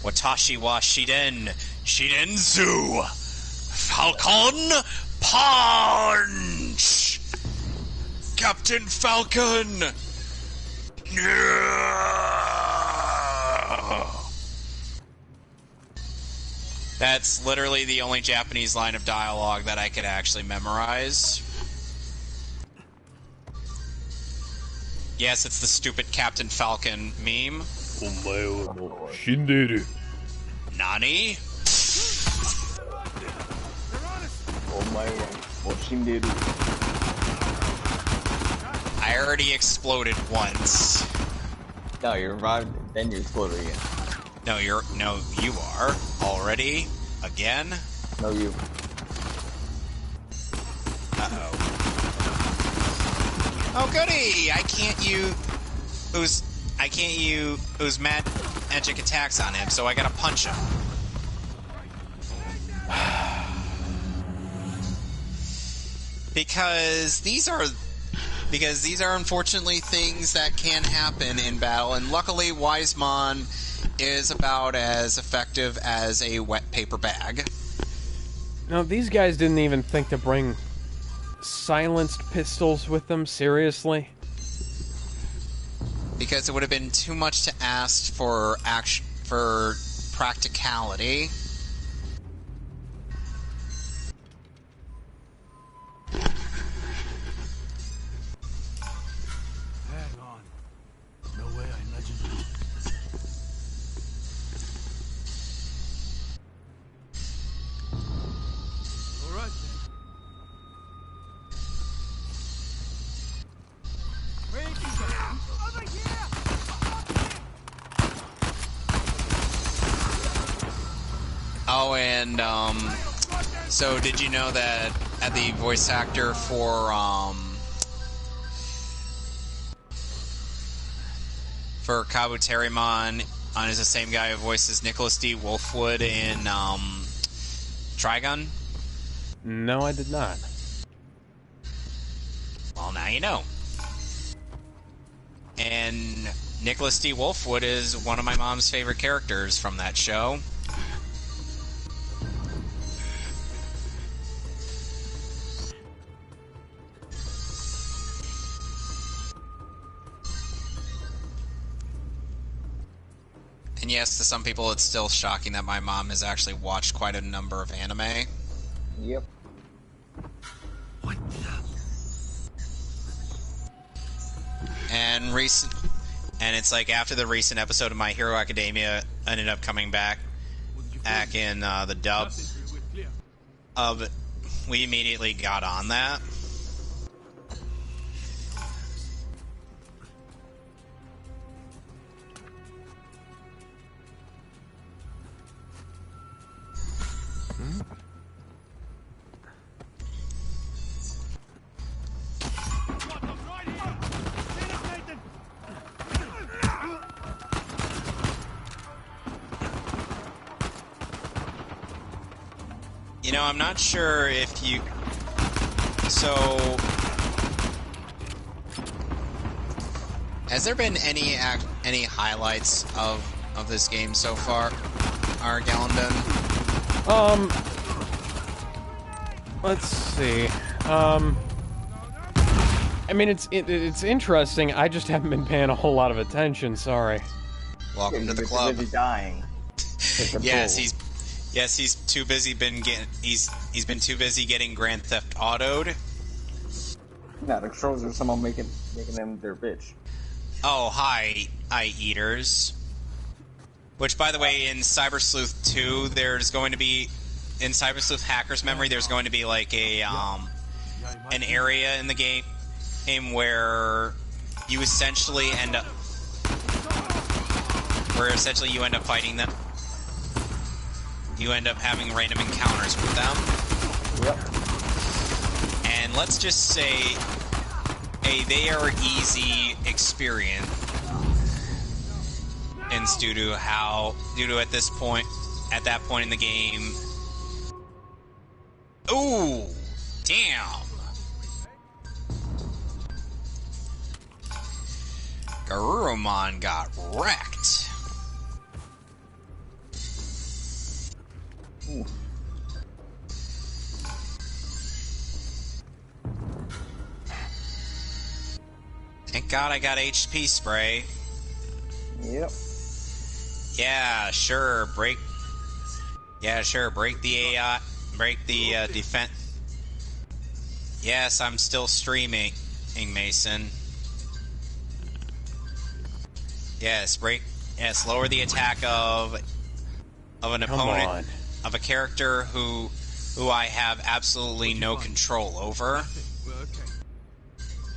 Watashi wa Shidenzu Falcon Punch! Captain Falcon! No! That's literally the only Japanese line of dialogue that I could actually memorize. Yes, it's the stupid Captain Falcon meme. Nani? I already exploded once. No, you revived, then you exploded again. No, you are already again. No, you. Uh-oh. Oh goody! I can't use magic attacks on him, so I gotta punch him. Because these are unfortunately things that can happen in battle, and luckily Wisemon is about as effective as a wet paper bag. No, these guys didn't even think to bring silenced pistols with them, seriously? Because it would have been too much to ask for practicality. Hang on. No way I imagined it. All right, then. Where did you go? Over here! Oh, and so did you know that the voice actor for Kabuterimon And is the same guy who voices Nicholas D. Wolfwood in Trigun? No, I did not. Well, now you know. And Nicholas D. Wolfwood is one of my mom's favorite characters from that show. And yes, to some people it's still shocking that my mom has actually watched quite a number of anime. Yep. What the? And it's like after the recent episode of My Hero Academia ended up coming back in the dub of it, we immediately got on that. You know, I'm not sure if you... So... Has there been any highlights of this game so far, Gallandon? Let's see. I mean, it's interesting. I just haven't been paying a whole lot of attention. Sorry. Welcome to the club. Busy dying. Yes, he's too busy. He's been too busy getting Grand Theft Auto'd. Yeah, the trolls are someone making them their bitch. Oh, hi, eye eaters. Which, by the way, in Cyber Sleuth 2, there's going to be in Cyber Sleuth Hacker's Memory, there's going to be like an area in the game where you essentially end up fighting them. You end up having random encounters with them. Yep. And let's just say they are easy experience. And due to at that point in the game. Ooh, damn. Garurumon got wrecked. Ooh. Thank God I got HP spray. Yep. Yeah, sure. Break the AI. Break the defense. Yes, I'm still streaming, Mason. Yes, lower the attack of an opponent, of a character who I have absolutely no control over.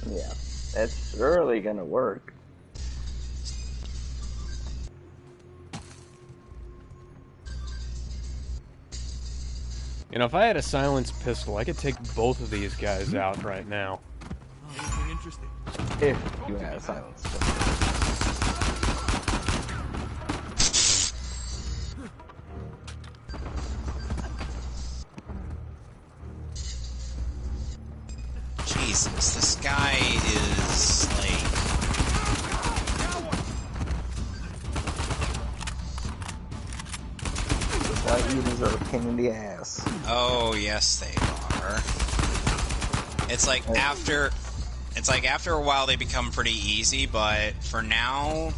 Yeah, that's really gonna work. You know, if I had a silenced pistol, I could take both of these guys out right now. Anything interesting? If you had a silenced pistol. Jesus, this guy is like... White eaters are a pain in the ass. Oh, yes, they are. It's like after a while they become pretty easy, but for now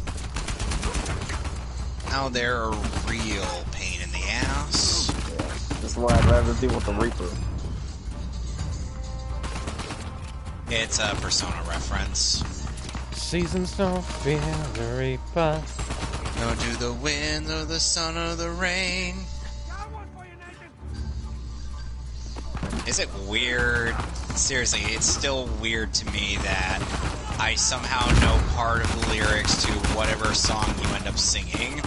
they're a real pain in the ass. Yeah, that's why I'd rather deal with the Reaper. It's a Persona reference. Seasons don't fear the reaper. Nor do the wind or the sun or the rain. Is it weird? Seriously, it's still weird to me that I somehow know part of the lyrics to whatever song you end up singing.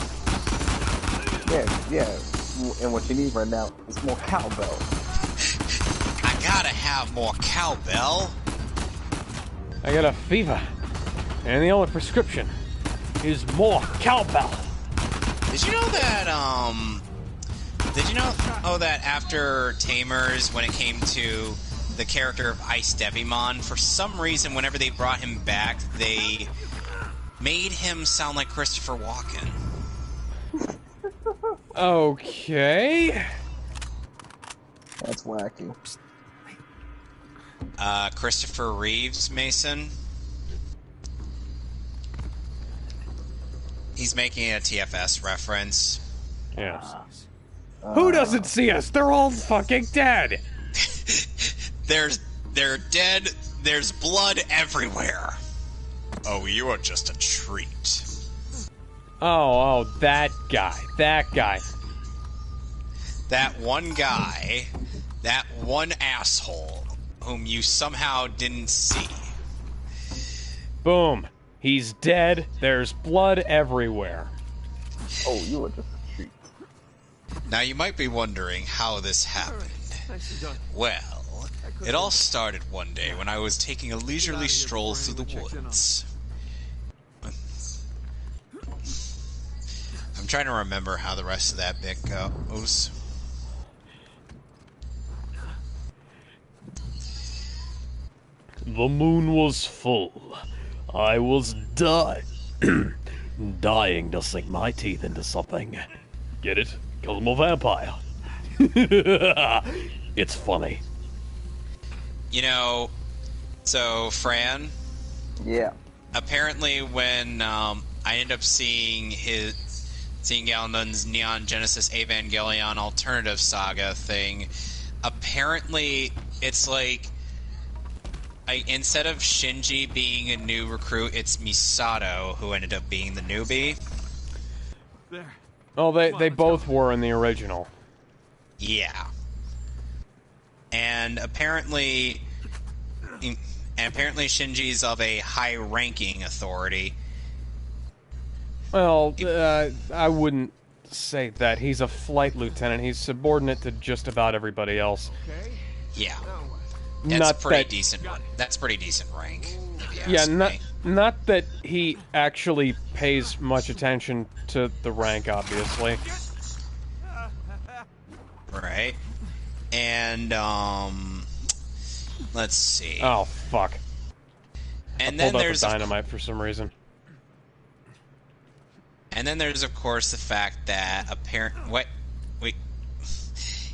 Yeah. And what you need right now is more cowbell. I gotta have more cowbell. I got a fever, and the only prescription is more cowbell. Did you know that, did you know, that after Tamers, when it came to the character of Ice Devimon, for some reason, whenever they brought him back, they made him sound like Christopher Walken. Okay. That's wacky. Christopher Reeves, Mason. He's making a TFS reference. Yeah. Who doesn't see us? They're all fucking dead. They're dead. There's blood everywhere. Oh, you are just a treat. Oh, that guy. That guy. That one guy. That one asshole whom you somehow didn't see. Boom. He's dead. There's blood everywhere. Oh, you are just a treat. Now you might be wondering how this happened. Well, it all started one day when I was taking a leisurely stroll through the woods. I'm trying to remember how the rest of that bit goes. The moon was full. I was dying to sink my teeth into something. Get it? Call him a vampire. It's funny. You know, so Fran? Yeah. Apparently when I ended up seeing Galnun's Neon Genesis Evangelion Alternative Saga thing, apparently it's like, instead of Shinji being a new recruit, it's Misato who ended up being the newbie. There. Oh, they both were in the original. Yeah. And apparently Shinji's of a high-ranking authority. Well, I wouldn't say that. He's a flight lieutenant. He's subordinate to just about everybody else. Yeah. Not That's pretty that, decent. That's pretty decent rank. If you yeah, ask me. not that he actually pays much attention to the rank, obviously. Right. And let's see. Oh fuck. And I then pulled there's up a dynamite for some reason. And then there's of course the fact that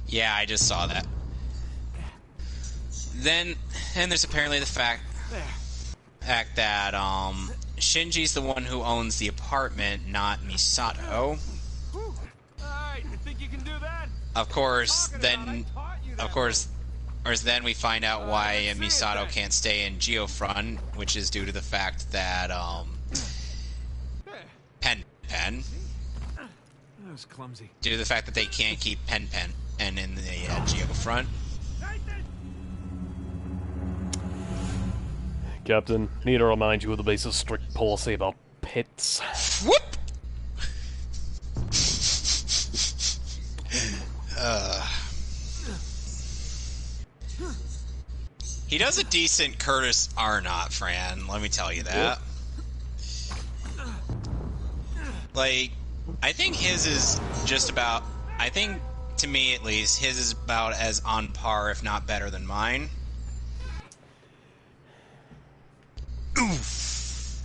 yeah, I just saw that. Then there's apparently the fact that Shinji's the one who owns the apartment, not Misato. Alright, you think you can do that? Of course, then we find out why Misato can't stay in Geofront, which is due to the fact that Pen That was clumsy. due to the fact that they can't keep Pen and in the Geofront. Captain, need to remind you of the base's strict policy about pits. Whoop! He does a decent Curtis Arnott, Fran. Let me tell you that. Like, I think his is just about. I think, to me at least, his is about as on par, if not better, than mine. Oof.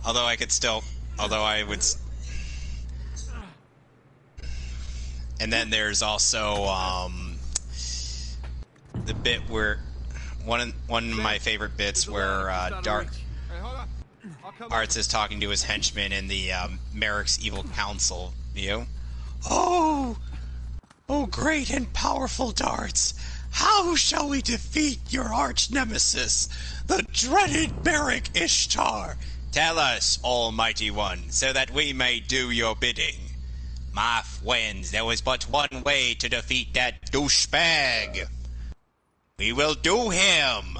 Although I would. And then there's also the bit where one of my favorite bits where Dark Arts is talking to his henchman in the Merrick's Evil Council view. Oh, great and powerful Darts! How shall we defeat your arch nemesis, the dreaded Merrick Ishtar? Tell us, Almighty One, so that we may do your bidding. My friends, there was but one way to defeat that douchebag. We will do him.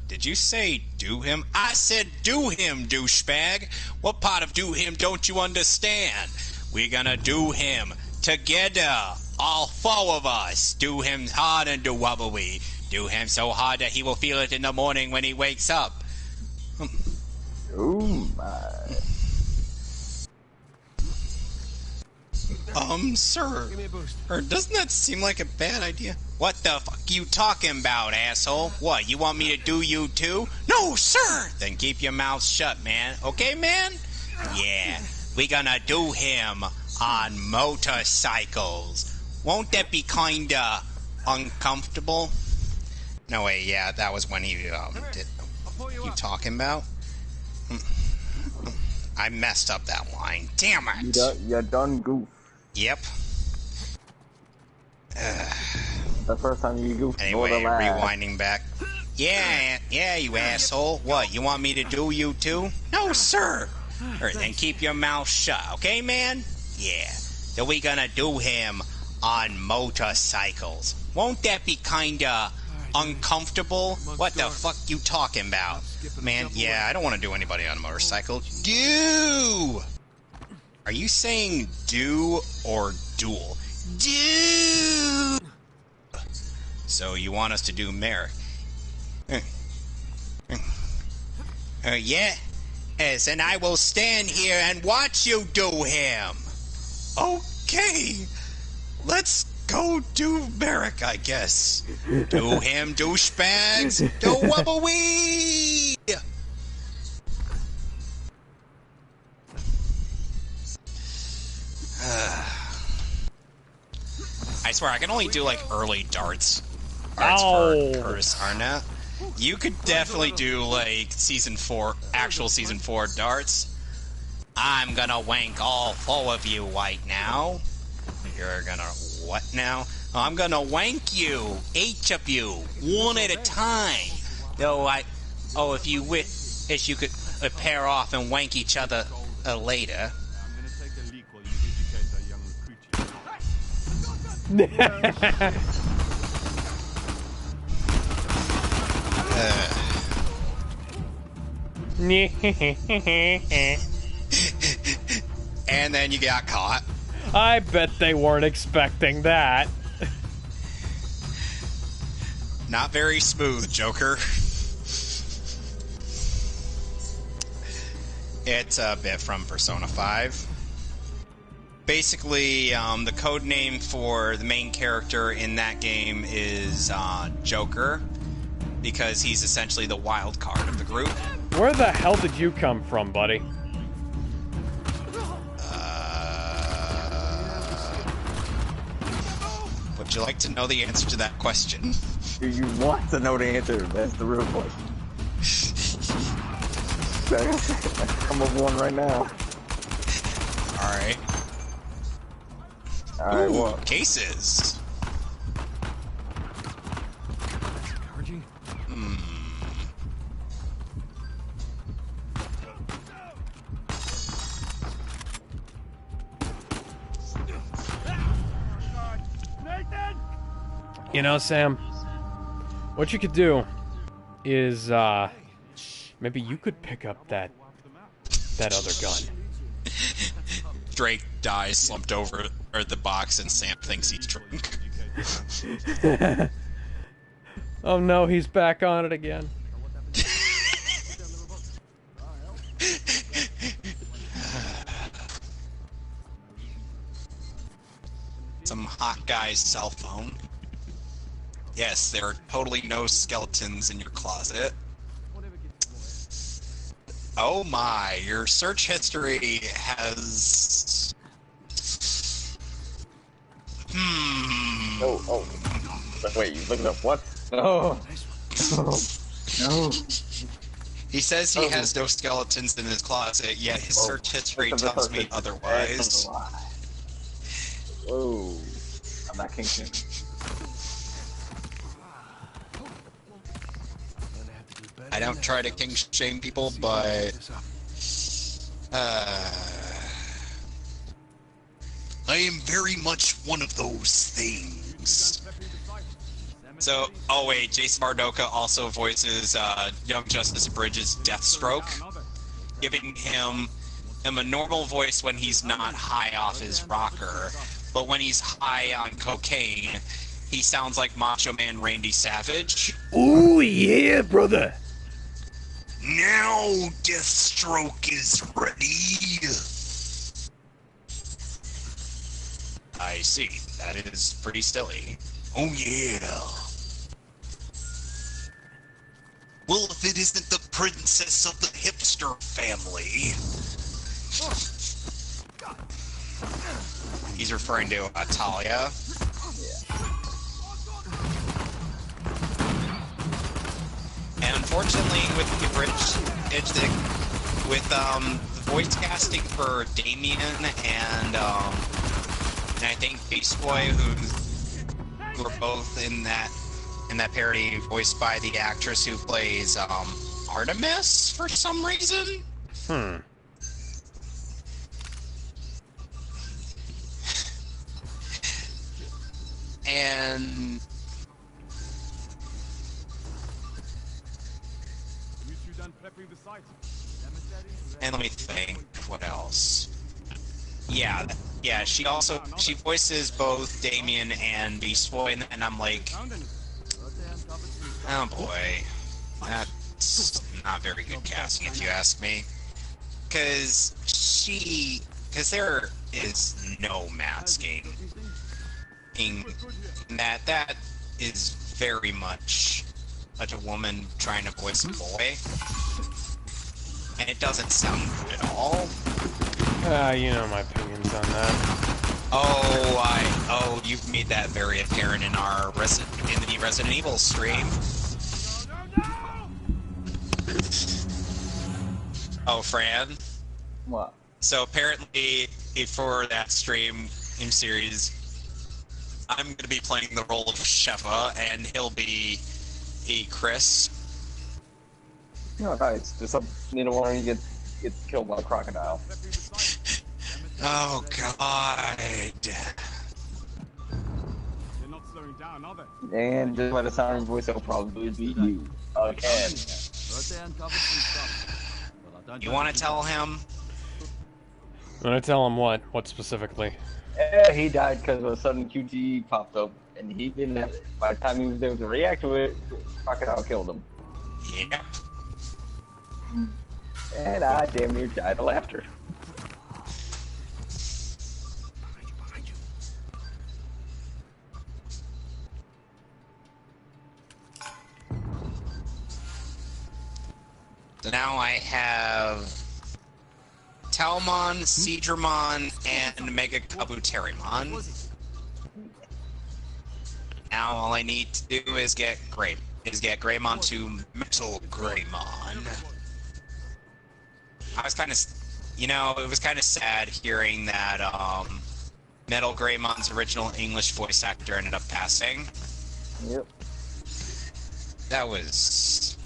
Did you say do him? I said do him, douchebag. What part of do him don't you understand? We're gonna do him together. All four of us. Do him hard and do wobbly. Do him so hard that he will feel it in the morning when he wakes up. Oh my. Sir. Give me a boost. Or doesn't that seem like a bad idea? What the fuck you talking about, asshole? What, you want me to do you too? No, sir! Then keep your mouth shut, man. Okay, man? Yeah, we gonna do him on motorcycles. Won't that be kinda uncomfortable? No, wait, yeah, that was when he, did... You talking about? I messed up that line. Damn it! You done goof. Yep. The first time you goofed. Anyway, rewinding back. Yeah, you asshole. What, you want me to do you too? No, sir! Or then keep your mouth shut, okay, man? Yeah. So we gonna do him on motorcycles. Won't that be kinda uncomfortable? What the fuck you talking about? Man, yeah, I don't want to do anybody on a motorcycle. Do! Are you saying do or duel? Do! So you want us to do Merrick? Yeah? Yes, and I will stand here and watch you do him. Okay. Let's go do Merrick, I guess. Do him, douchebags. Do wubba-wee! I swear, I can only do, like, early darts for Curtis Arnett. You could definitely do, like, actual Season 4 darts. I'm gonna wank all 4 of you right now. You're gonna what now? I'm gonna wank you, each of you, one at a time. If you wish you could pair off and wank each other later. And then you got caught. I bet they weren't expecting that. Not very smooth, Joker. It's a bit from Persona 5. Basically, the code name for the main character in that game is Joker, because he's essentially the wild card of the group. Where the hell did you come from, buddy? Would you like to know the answer to that question? Do you want to know the answer? That's the real question. Come up one right now. Alright. Alright, well. Cases. You know, Sam, what you could do is, maybe you could pick up that other gun. Drake dies slumped over the box and Sam thinks he's drunk. Oh no, he's back on it again. Some hot guy's cell phone. Yes, there are totally no skeletons in your closet. Oh my, your search history has... Oh. Wait, you looking up what? No. No. He says he has no skeletons in his closet, yet his search history tells me otherwise. Whoa. I'm not King Shin. I don't try to king shame people, but I am very much one of those things. So, oh wait, Jason Bardoka also voices Young Justice Bridges' Deathstroke, giving him a normal voice when he's not high off his rocker, but when he's high on cocaine, he sounds like Macho Man Randy Savage. Ooh yeah, brother. Now Deathstroke is ready. I see. That is pretty silly. Oh yeah. Well, if it isn't the princess of the hipster family. He's referring to Talia. And unfortunately, with the voice casting for Damien and I think Beast Boy, who are both in that parody, voiced by the actress who plays Artemis for some reason. And let me think, what else? Yeah, she voices both Damien and Beast Boy, and I'm like, oh boy, that's not very good casting if you ask me. Because there is no masking. That is very much like a woman trying to voice a boy. And it doesn't sound good at all. You know my opinions on that. Oh, you've made that very apparent in the Resident Evil stream. Oh, Fran? What? So apparently, for that stream series, I'm going to be playing the role of Sheva, and he'll be Chris. No, it's just one he gets killed by a crocodile. Oh God! And just by the sound of your voice, it'll probably be you again. You want to tell him? I'm gonna tell him what? What specifically? He died because a sudden QTE popped up, and he didn't have. By the time he was able to react to it, crocodile killed him. Yep. And I damn near died of laughter. So now I have Talmon, Seedramon, and Mega Kabuterimon. Now all I need to do is get Greymon to Metal Greymon. I was kind of, it was kind of sad hearing that Metal Greymon's original English voice actor ended up passing. Yep. That was,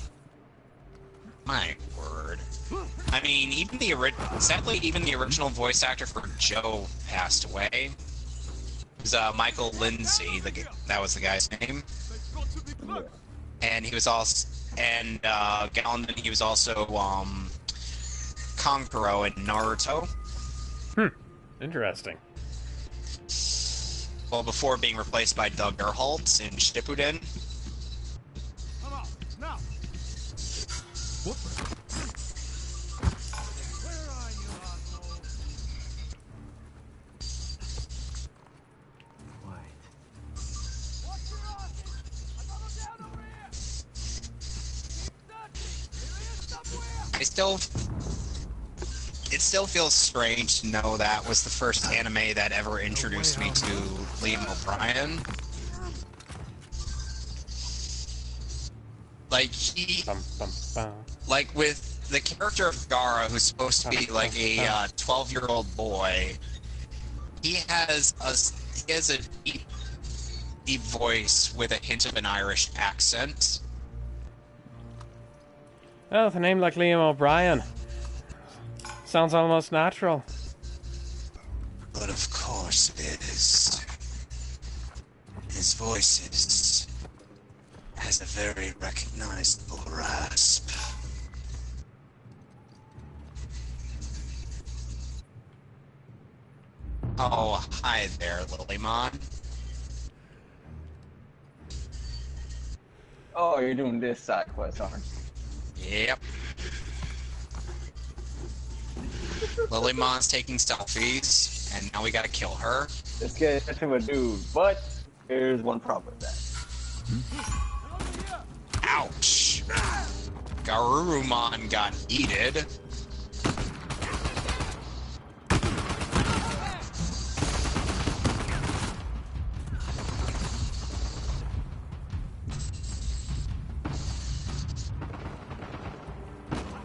my word. I mean, sadly, even the original voice actor for Joe passed away. It was Michael Lindsay. That was the guy's name. And he was also, Galen, he was also Kankuro in Naruto. Interesting. Well, before being replaced by Doug Erholtz in Shippuden. Come on, now. What? Where are you, asshole? Wait. Watch your asses! I got him down over here! Keep searching! It still feels strange to know that was the first anime that ever introduced me to Liam O'Brien. Like with the character of Gara, who's supposed to be like a 12-year-old boy, he has a deep voice with a hint of an Irish accent. Oh, with a name like Liam O'Brien. Sounds almost natural. But of course it is. His voice has a very recognizable rasp. Oh, hi there, Lilymon. Oh, you're doing this side quest, aren't you? Yep. Lilymon's taking selfies, and now we gotta kill her. This guy sent him a dude, but there's one problem with that. Ouch! Garurumon got yeeted.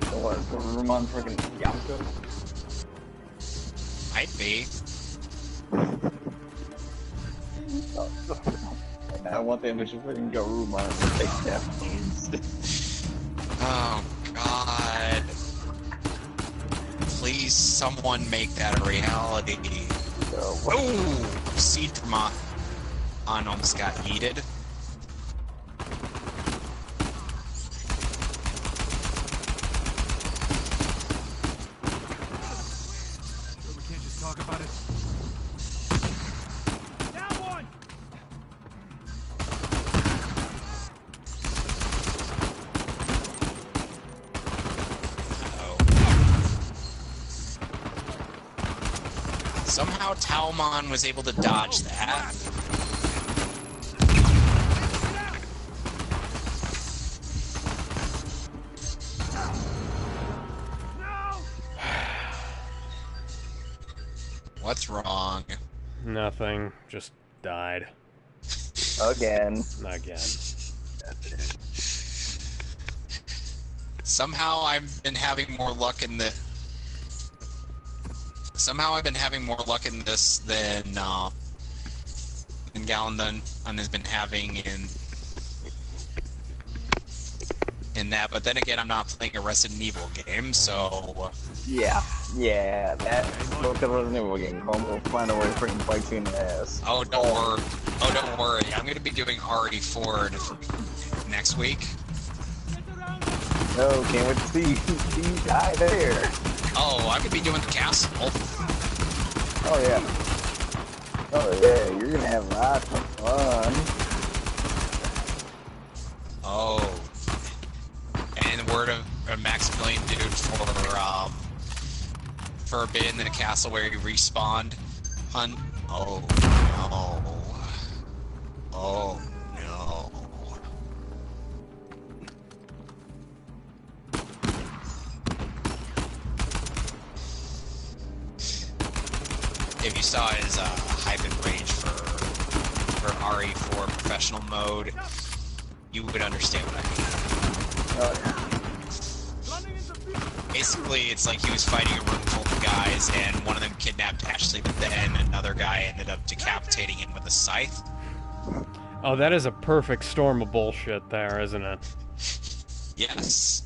So what? Ramon freaking Yamcha? Might be. I want the image of freaking Garurumon to take down. Oh, God. Please, someone make that a reality. Oh! Seedramon almost got yeeted. We can't just talk about it. Down one! Somehow Taomon was able to dodge that. What's wrong? Nothing. Just died. Again. Again. Somehow I've been having more luck in the... Somehow I've been having more luck in this than Gallandon has been having in that, but then again, I'm not playing a Resident Evil game, so... Yeah, that look at Resident Evil game. We'll find a way to freaking bite you in the ass. Oh, don't worry. Oh, don't worry. I'm going to be doing RE4 next week. No, can't wait to see you die there. Oh, I'm going to be doing the castle. Oh yeah. Oh yeah, you're gonna have lots of fun. Oh. And the word of Maximilian dude for a bit in the castle where he respawned. Hunt. Oh no. Oh no. If you saw his hype and rage for RE4 professional mode, you would understand what I mean. Oh yeah. Basically, it's like he was fighting a room full of guys, and one of them kidnapped Ashley, but then another guy ended up decapitating him with a scythe. Oh, that is a perfect storm of bullshit there, isn't it? Yes.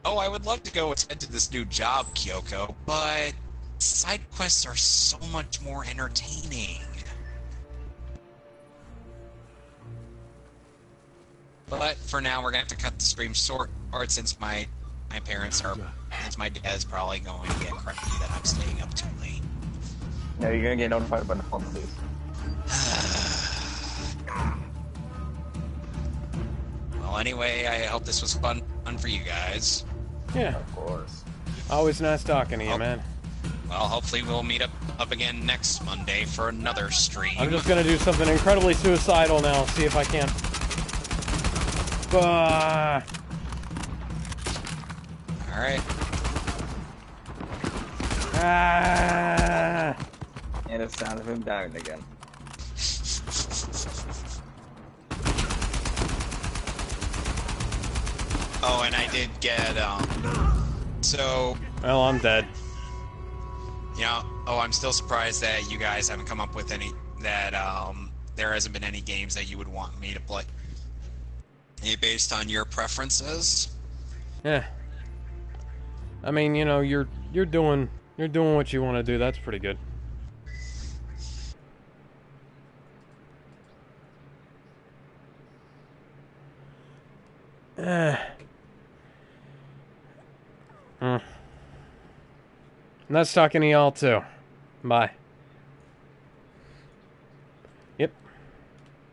Oh, I would love to go attend to this new job, Kyoko, but side quests are so much more entertaining. But for now, we're gonna have to cut the stream short, since my dad is probably going to get cranky that I'm staying up too late. No, you're gonna get notified by the phone, please. Well, anyway, I hope this was fun for you guys. Yeah. Of course. Always nice talking to you, man. Well, hopefully we'll meet up again next Monday for another stream. I'm just gonna do something incredibly suicidal now, see if I can. Alright. And the sound of him dying again. Oh, and I did get, so... Well, I'm dead. You know, I'm still surprised that you guys haven't come up with any, that, there hasn't been any games that you would want me to play. Based on your preferences? Yeah. I mean, you know, you're doing what you want to do. That's pretty good. Nice talking to y'all too. Bye.